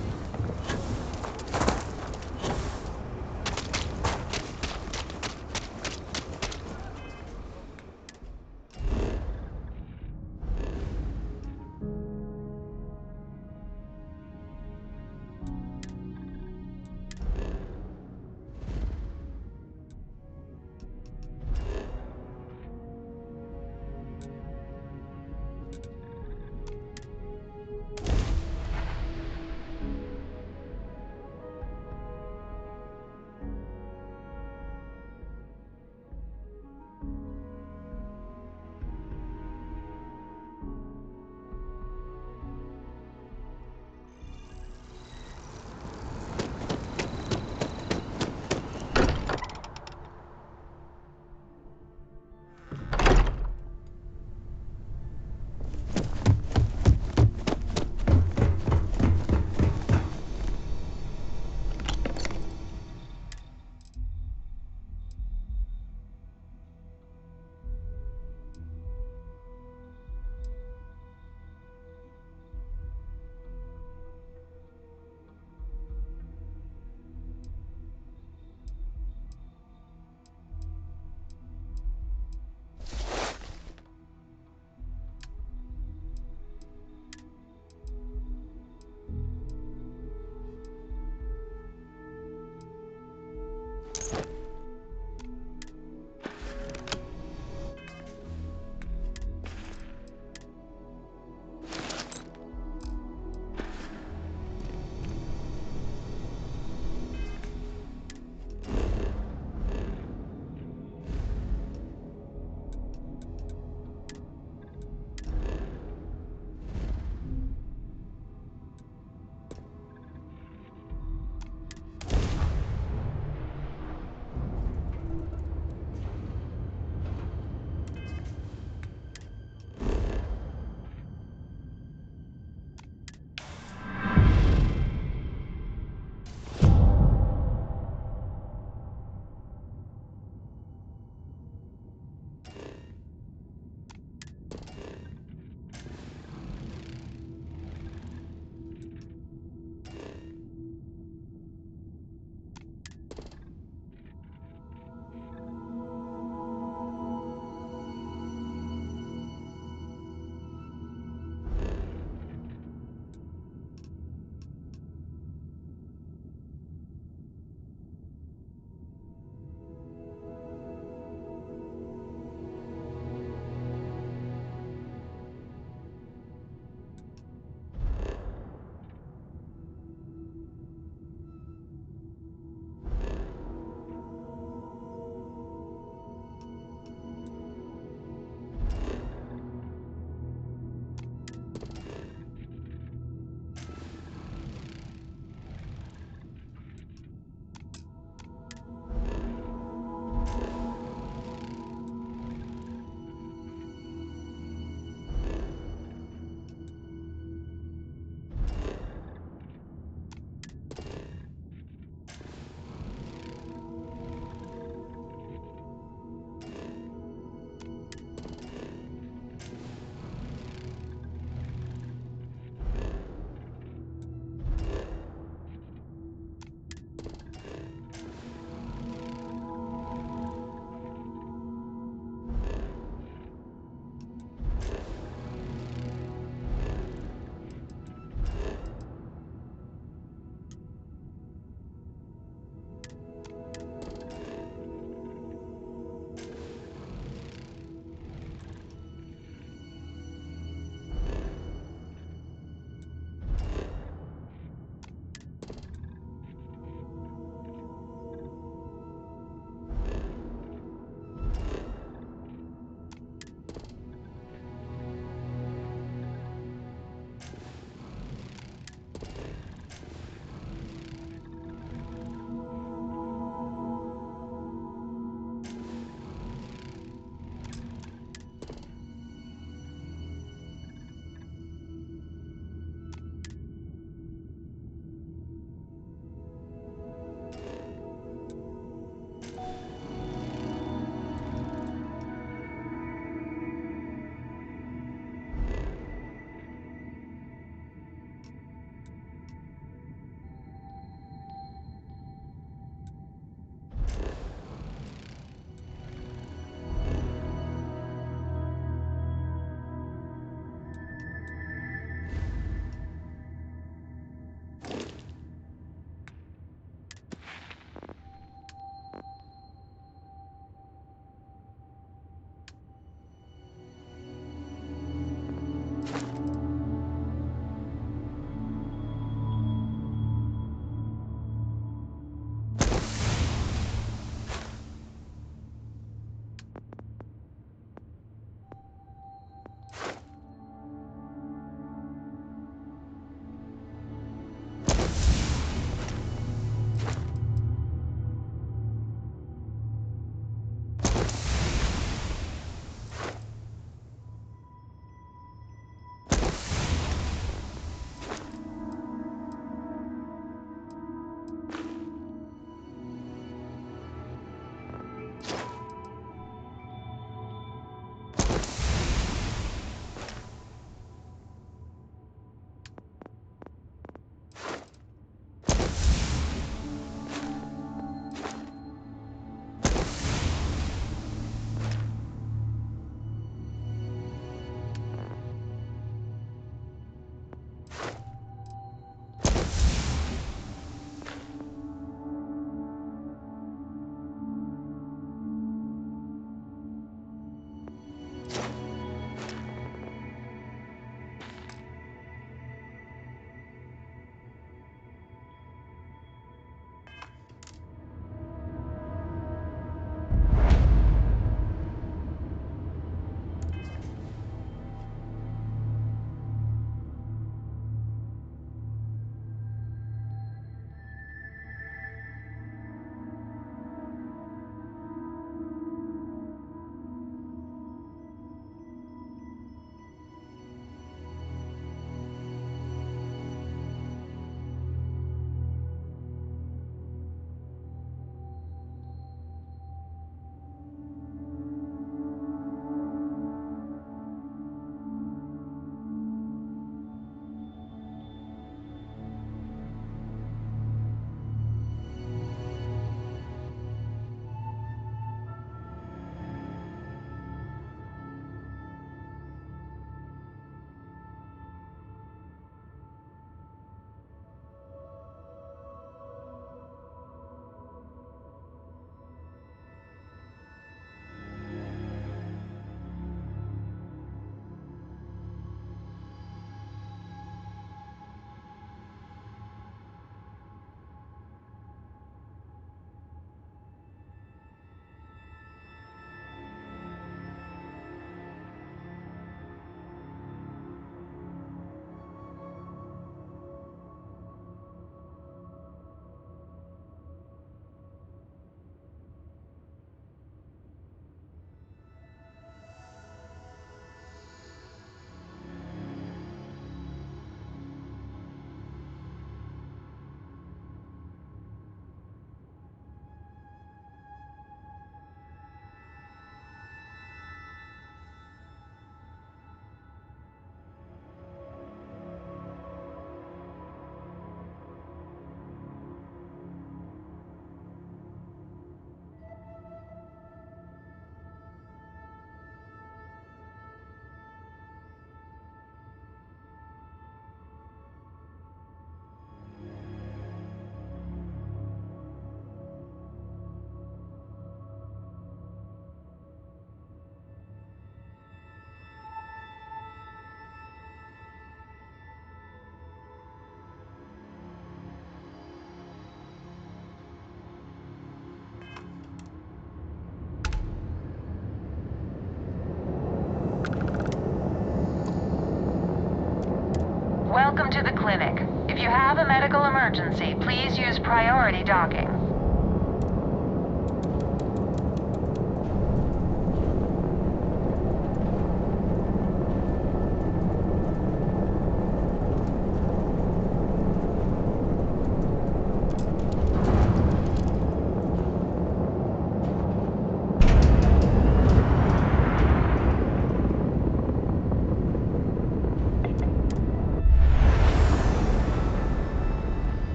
Speaker 21: of a medical emergency, please use priority docking.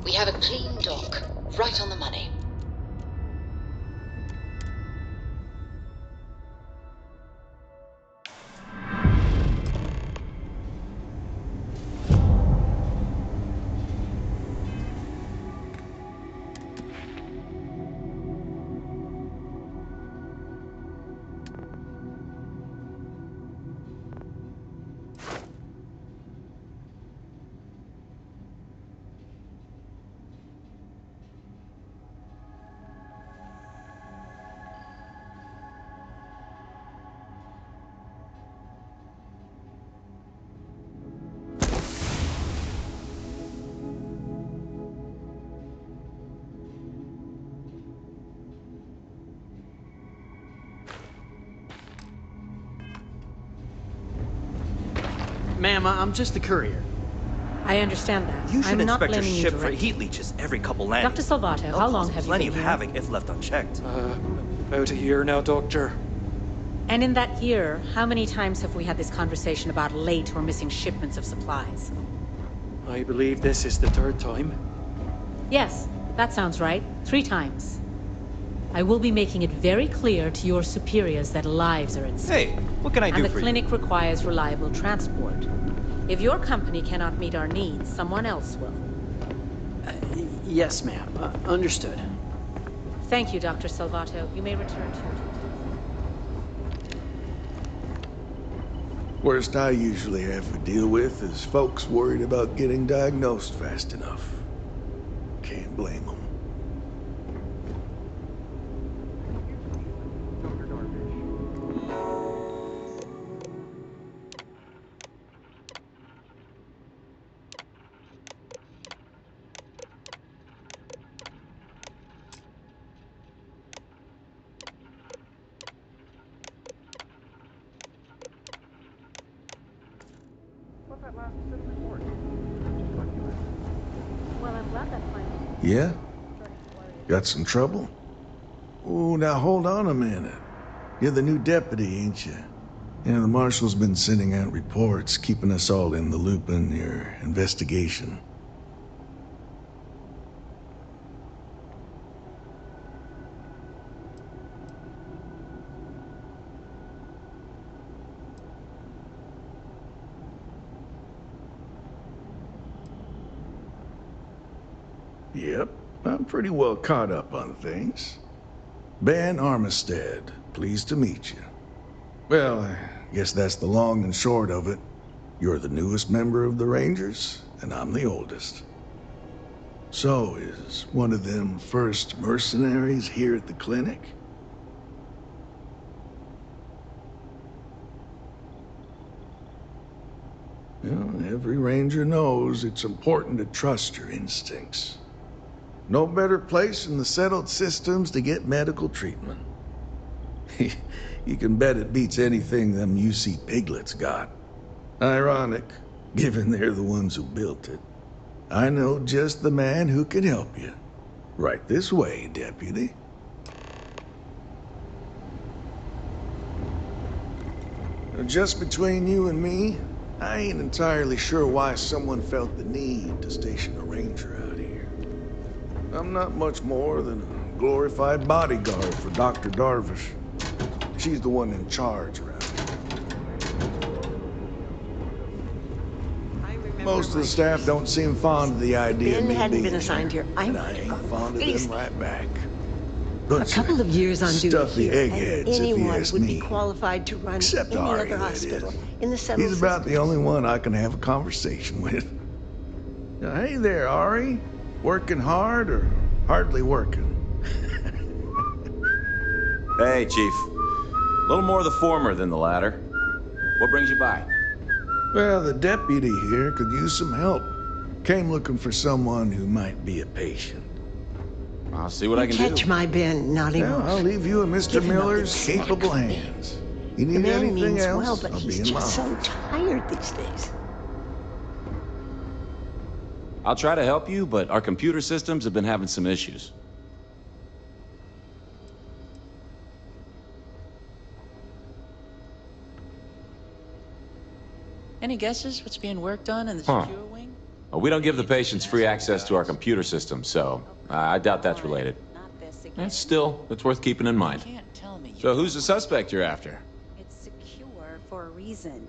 Speaker 4: We have a clean dock, right on the money.
Speaker 5: Ma'am, I'm just a courier.
Speaker 6: I understand that.
Speaker 8: You should
Speaker 6: I'm not
Speaker 8: inspect your
Speaker 6: blaming you
Speaker 8: ship for
Speaker 6: directly.
Speaker 8: heat leeches every couple landings.
Speaker 6: Dr. Salvato,
Speaker 8: They'll
Speaker 6: how
Speaker 8: cause
Speaker 6: long have you
Speaker 8: plenty
Speaker 6: been
Speaker 8: of
Speaker 6: here?
Speaker 8: havoc if left unchecked.
Speaker 14: About a year now, Doctor.
Speaker 6: And in that year, how many times have we had this conversation about late or missing shipments of supplies?
Speaker 14: I believe this is the third time.
Speaker 6: Yes, that sounds right. 3 times. I will be making it very clear to your superiors that lives are at stake.
Speaker 8: Hey, what can I do
Speaker 6: and the
Speaker 8: for you?
Speaker 6: clinic requires reliable transport. If your company cannot meet our needs, someone else will.
Speaker 5: Yes, ma'am. Understood.
Speaker 6: Thank you, Dr. Salvato. You may return to your duties.
Speaker 11: Worst I usually have to deal with is folks worried about getting diagnosed fast enough. Can't blame them.
Speaker 6: Well, I'm glad that finally.
Speaker 11: Yeah? Got some trouble? Oh, now hold on a minute. You're the new deputy, ain't you? Yeah, the marshal's been sending out reports, keeping us all in the loop in your investigation. Yep, I'm pretty well caught up on things. Ben Armistead, pleased to meet you. Well, I guess that's the long and short of it. You're the newest member of the Rangers, and I'm the oldest. So, is one of them first mercenaries here at the clinic? Well, every Ranger knows it's important to trust your instincts. No better place in the settled systems to get medical treatment. You can bet it beats anything them UC piglets got. Ironic, given they're the ones who built it. I know just the man who can help you. Right this way, Deputy. Just between you and me, I ain't entirely sure why someone felt the need to station a Ranger out here. I'm not much more than a glorified bodyguard for Dr. Darvish. She's the one in charge around here. Most of the staff don't seem fond of the idea of me
Speaker 15: hadn't
Speaker 11: being
Speaker 15: been assigned here. I
Speaker 11: and I ain't fond of them right back.
Speaker 15: A couple of years on duty
Speaker 11: Stuffy
Speaker 15: here,
Speaker 11: eggheads,
Speaker 15: and
Speaker 11: if you
Speaker 15: anyone
Speaker 11: ask
Speaker 15: would
Speaker 11: me.
Speaker 15: be qualified to run
Speaker 11: Except
Speaker 15: any
Speaker 11: Ari,
Speaker 15: other
Speaker 11: that
Speaker 15: hospital
Speaker 11: is.
Speaker 15: in the settled
Speaker 11: He's about the
Speaker 15: systems.
Speaker 11: only one I can have a conversation with. Hey there, Ari. Working hard or hardly working?
Speaker 18: Hey, Chief.
Speaker 3: A little more the former than the latter. What brings you by?
Speaker 24: Well, the deputy here could use some help. Came looking for someone who might be a patient.
Speaker 3: I'll see what I can do.
Speaker 15: Catch my Ben, naughty
Speaker 24: Well, I'll leave you in Mr. Miller's capable hands. You need
Speaker 15: The man
Speaker 24: anything
Speaker 15: means
Speaker 24: else,
Speaker 15: well, but
Speaker 24: I'll
Speaker 15: he's
Speaker 24: be in my
Speaker 15: just so
Speaker 24: office.
Speaker 15: tired these days.
Speaker 3: I'll try to help you, but our computer systems have been having some issues.
Speaker 10: Any guesses what's being worked on in the secure wing?
Speaker 3: Well, we don't give the patients free access to our computer system, so I doubt that's related. And still, it's worth keeping in mind. So who's the suspect you're after?
Speaker 12: It's secure for a reason.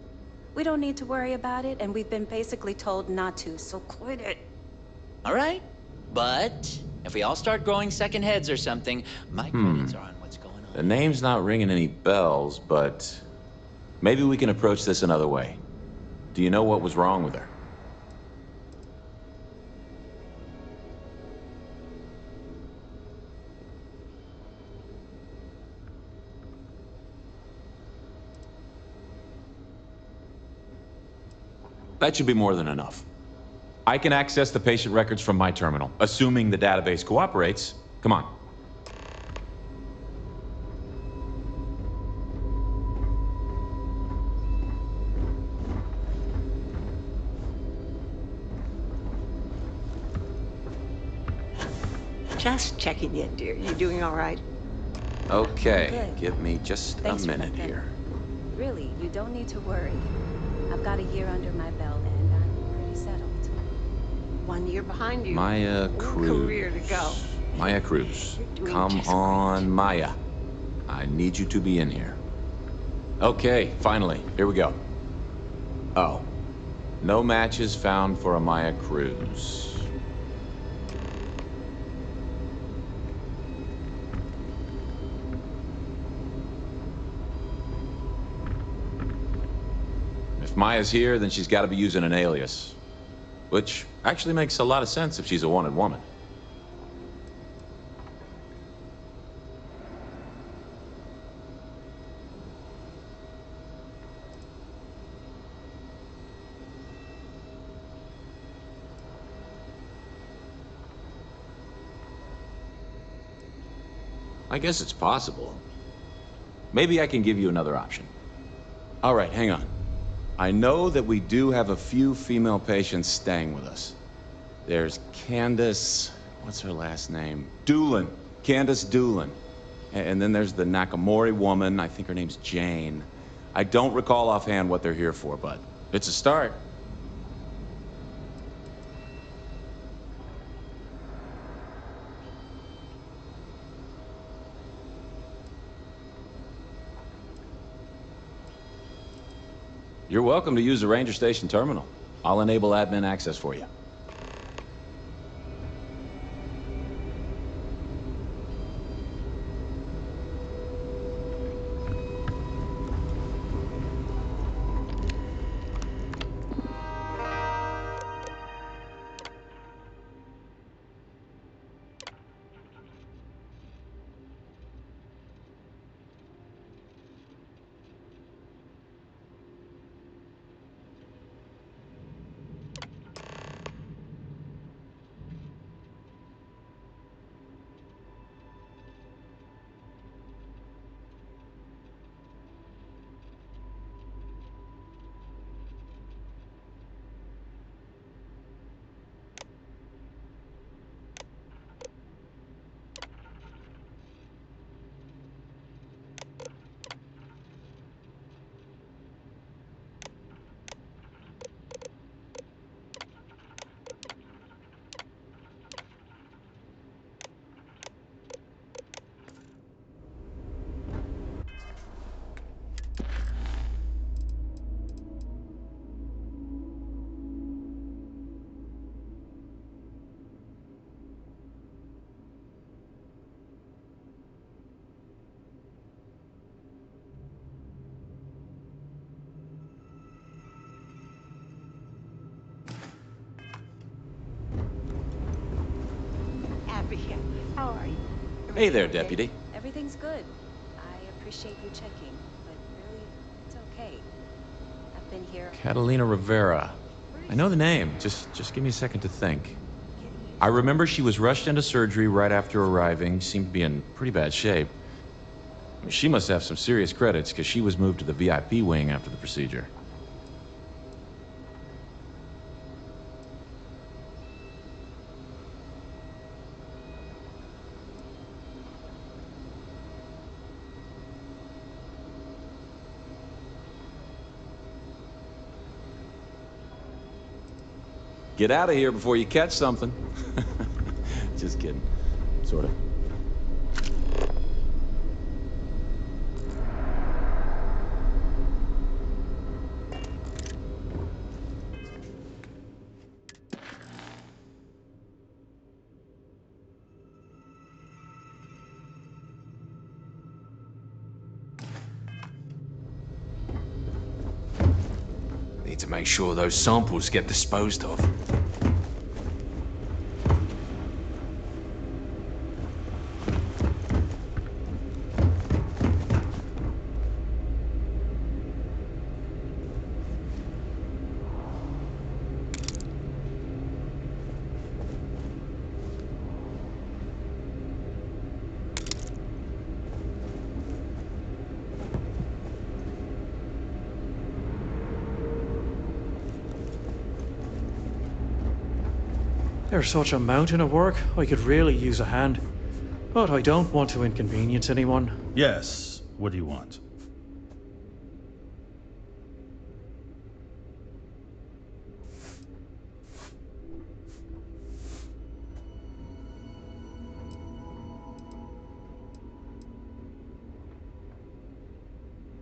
Speaker 12: We don't need to worry about it, and we've been basically told not to, so quit it.
Speaker 10: All right, but if we all start growing second heads or something, my credits are on what's going on.
Speaker 3: The name's not ringing any bells, but maybe we can approach this another way. Do you know what was wrong with her? That should be more than enough. I can access the patient records from my terminal, assuming the database cooperates. Come on.
Speaker 15: Just checking in, dear. You doing all right?
Speaker 3: Okay,
Speaker 12: Good.
Speaker 3: give me just
Speaker 12: Thanks
Speaker 3: a
Speaker 12: for
Speaker 3: minute
Speaker 12: that.
Speaker 3: here.
Speaker 12: Really, you don't need to worry. I've got a year under my belt, and I'm pretty settled.
Speaker 15: 1 year behind you.
Speaker 3: Maya Cruz.
Speaker 15: Career to go.
Speaker 3: Maya Cruz.
Speaker 15: doing
Speaker 3: Come
Speaker 15: just
Speaker 3: on, Maya. I need you to be in here. Okay, finally. Here we go. Oh. No matches found for a Maya Cruz. If Maya's here, then she's got to be using an alias. Which actually makes a lot of sense if she's a wanted woman. I guess it's possible. Maybe I can give you another option. All right, hang on. I know that we do have a few female patients staying with us. There's Candace, what's her last name? Doolin. Candace Doolin. And then there's the Nakamori woman, I think her name's Jane. I don't recall offhand what they're here for, but it's a start. You're welcome to use the Ranger Station terminal. I'll enable admin access for you.
Speaker 15: Abby, how are you?
Speaker 3: Hey there, Deputy.
Speaker 12: Everything's good. I appreciate you checking, but really, it's okay. I've been here.
Speaker 3: Catalina Rivera. I know the name. Just give me a second to think. I remember she was rushed into surgery right after arriving. Seemed to be in pretty bad shape. She must have some serious credits, because she was moved to the VIP wing after the procedure. Get out of here before you catch something. Just kidding. Sort of.
Speaker 1: Need to make sure those samples get disposed of.
Speaker 9: There's such a mountain of work, I could really use a hand. But I don't want to inconvenience anyone.
Speaker 13: Yes, what do you want?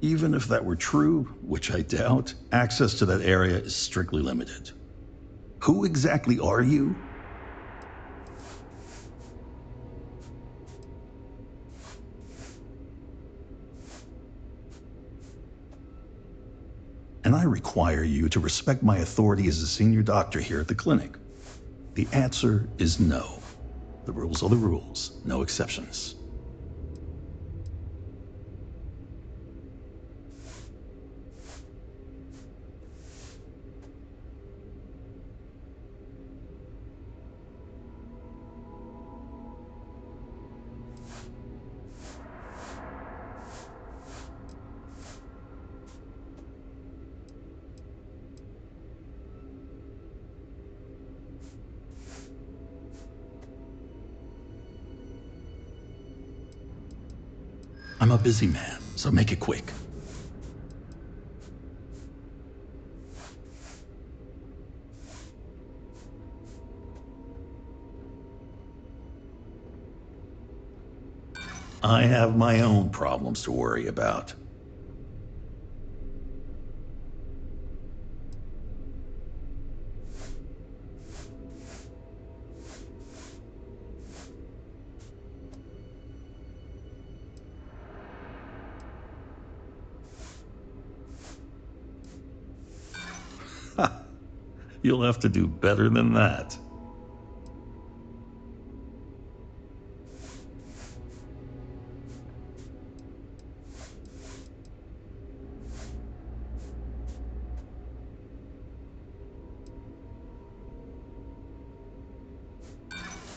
Speaker 13: Even if that were true, which I doubt, access to that area is strictly limited. Who exactly are you? And I require you to respect my authority as a senior doctor here at the clinic. The answer is no. The rules are the rules, no exceptions. I'm a busy man, so make it quick. I have my own problems to worry about. You'll have to do better than that.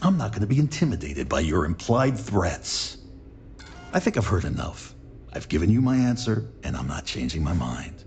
Speaker 13: I'm not going to be intimidated by your implied threats. I think I've heard enough. I've given you my answer, and I'm not changing my mind.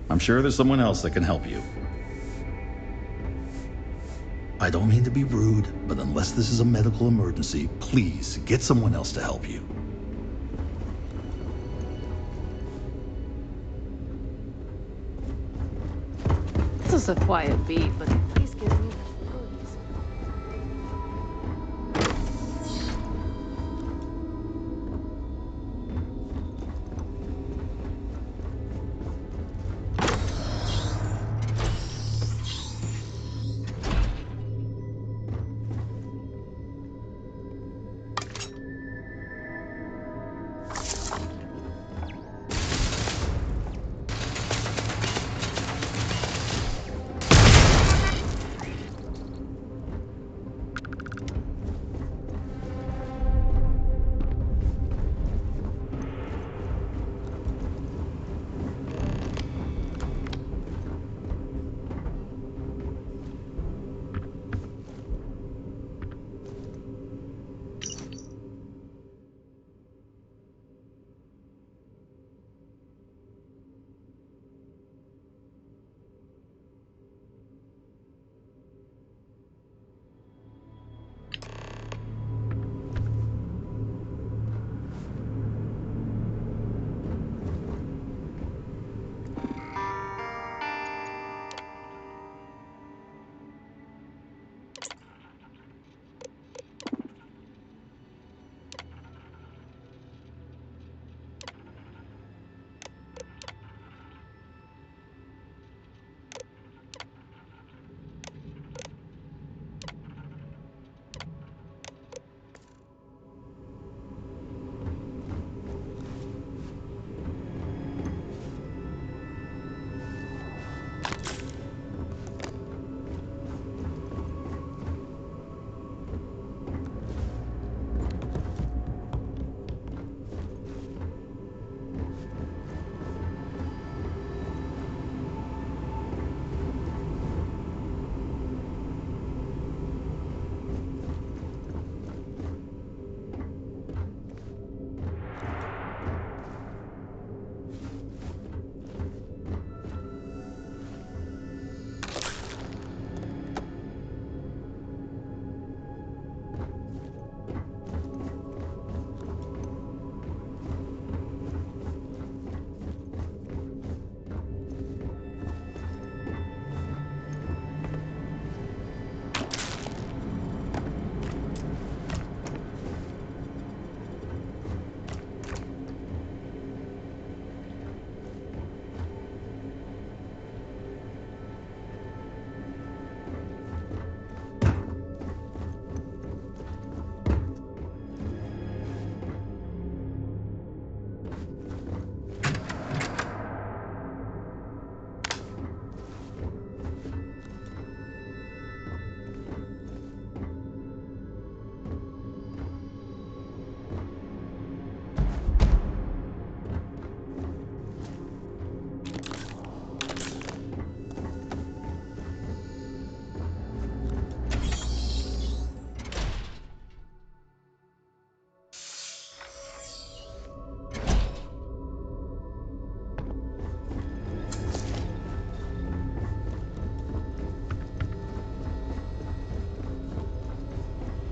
Speaker 13: I'm sure there's someone else that can help you. I don't mean to be rude, but unless this is a medical emergency, please get someone else to help you.
Speaker 7: This is a quiet beat, but at least gives me goodies.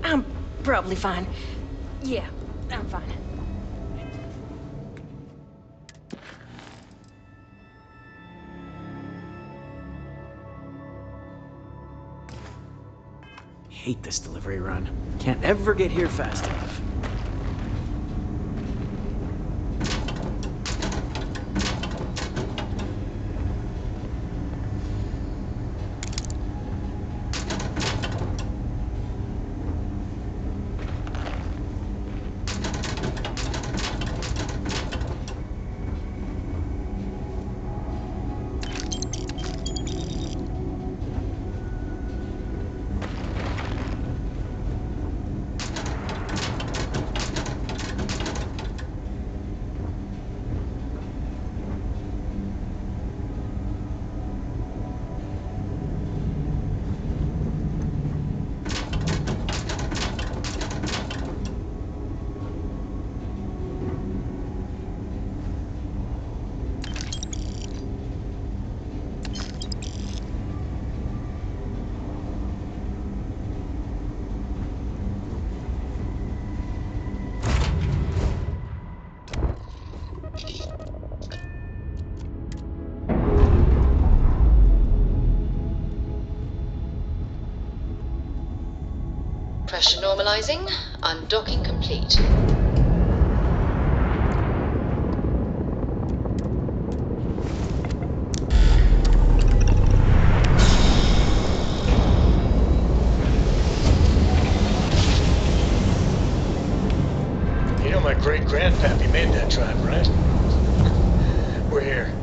Speaker 12: I'm probably fine. Yeah, I'm fine.
Speaker 5: Hate this delivery run. Can't ever get here fast enough.
Speaker 4: Pressure normalizing. Undocking complete.
Speaker 16: You know my great-grandpappy made that drive, right? We're here.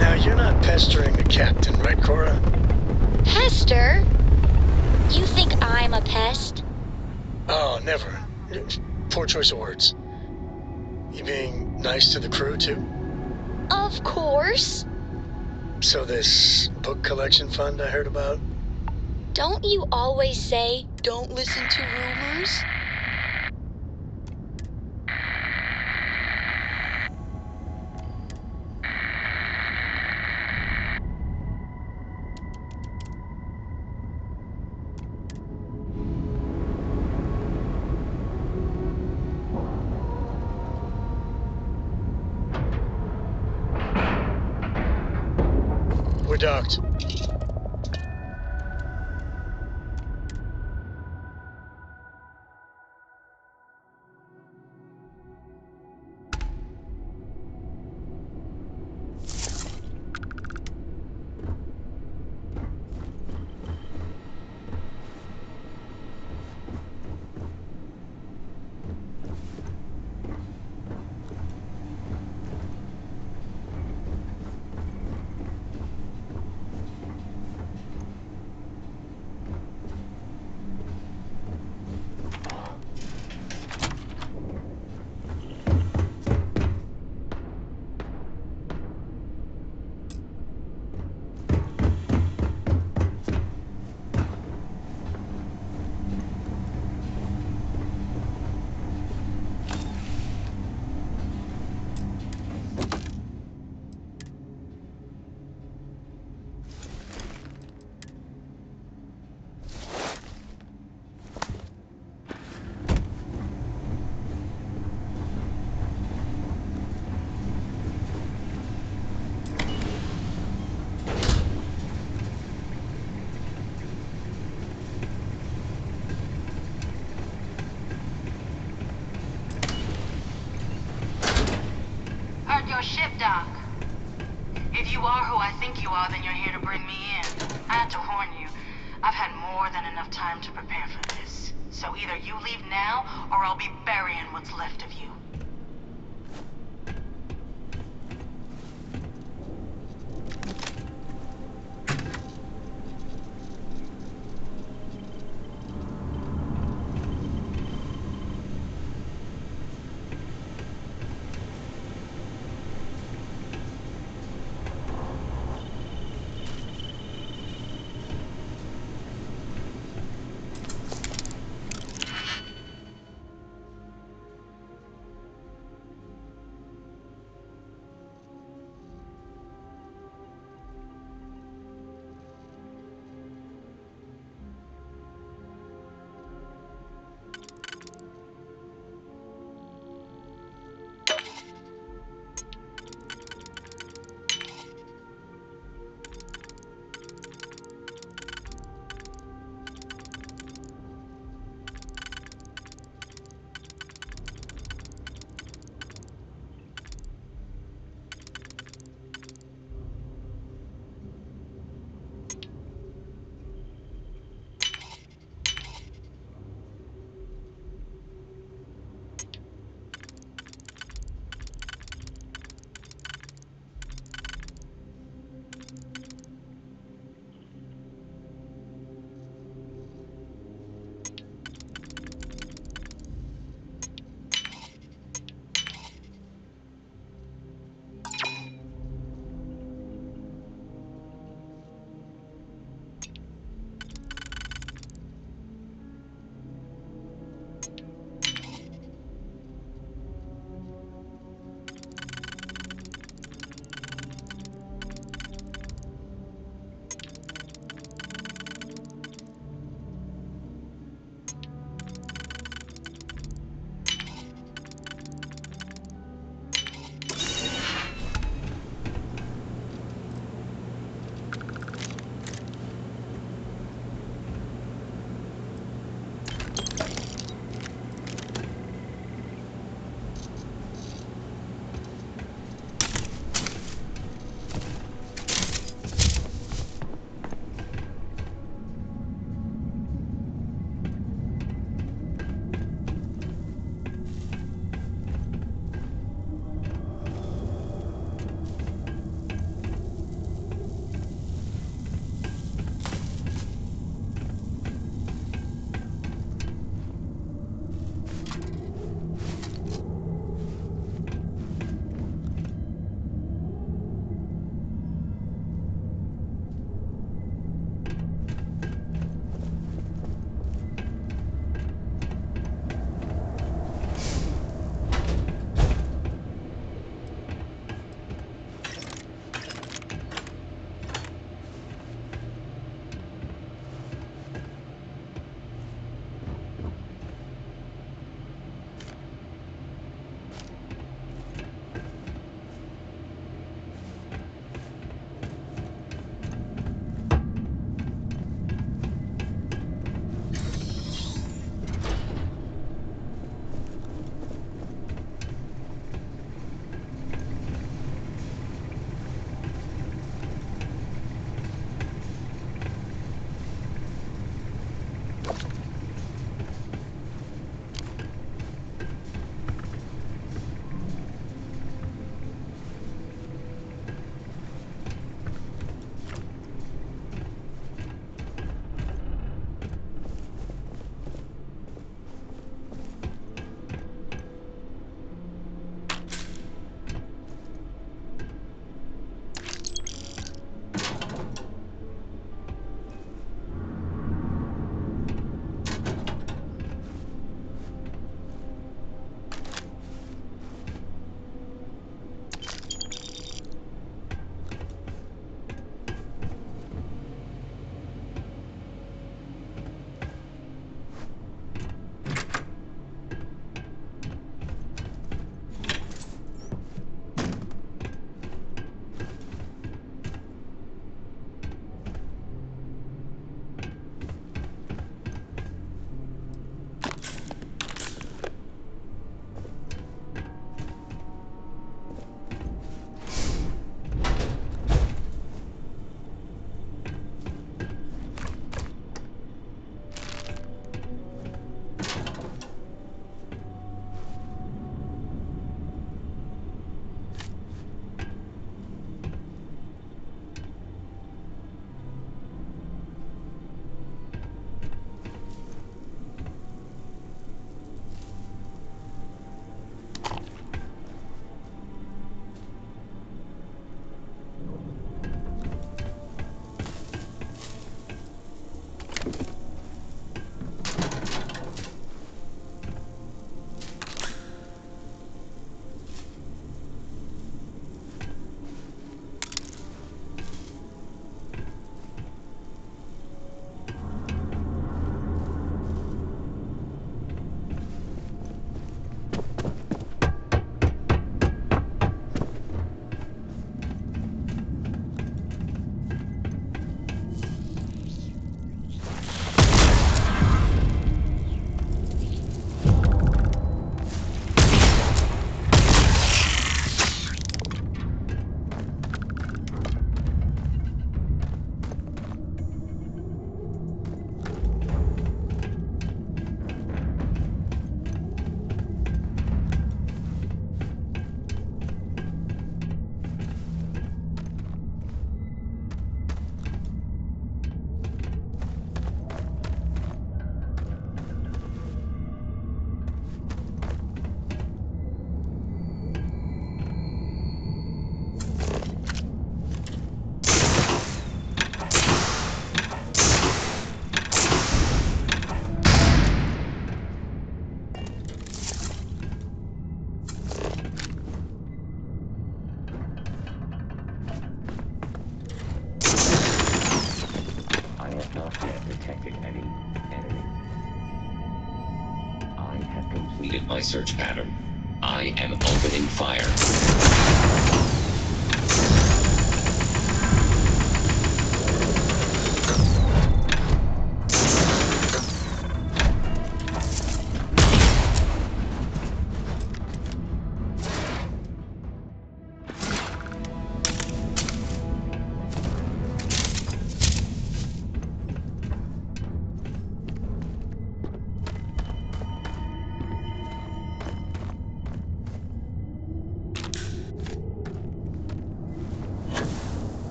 Speaker 16: Now, you're not pestering the captain, right, Cora?
Speaker 17: Pester? You think I'm a pest?
Speaker 16: Oh, never. Poor choice of words. You being nice to the crew, too?
Speaker 17: Of course.
Speaker 16: So this book collection fund I heard about?
Speaker 17: Don't you always say, don't listen to rumors?
Speaker 16: We're docked.
Speaker 20: Heard your ship, Doc. If you are who I think you are, then you're here to bring me in. I had to warn you. I've had more than enough time to prepare for this. So either you leave now, or I'll be burying what's left of you.
Speaker 2: not yet detected any enemy. I have completed my search pattern. I am opening fire.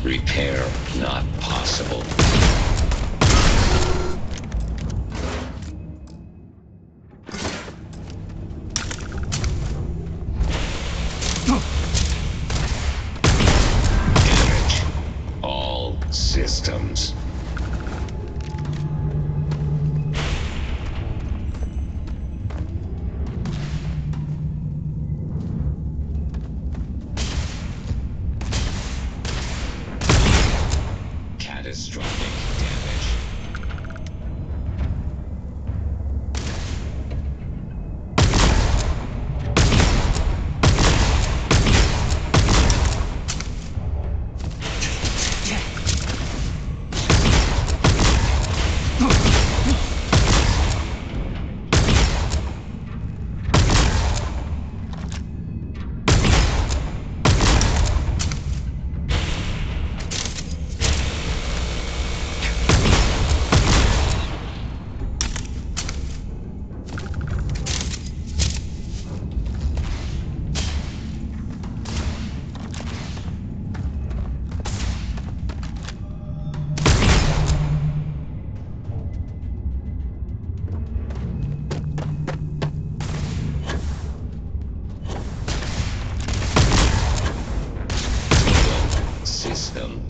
Speaker 2: Repair not possible. Damage all systems. Catastrophic damage. System.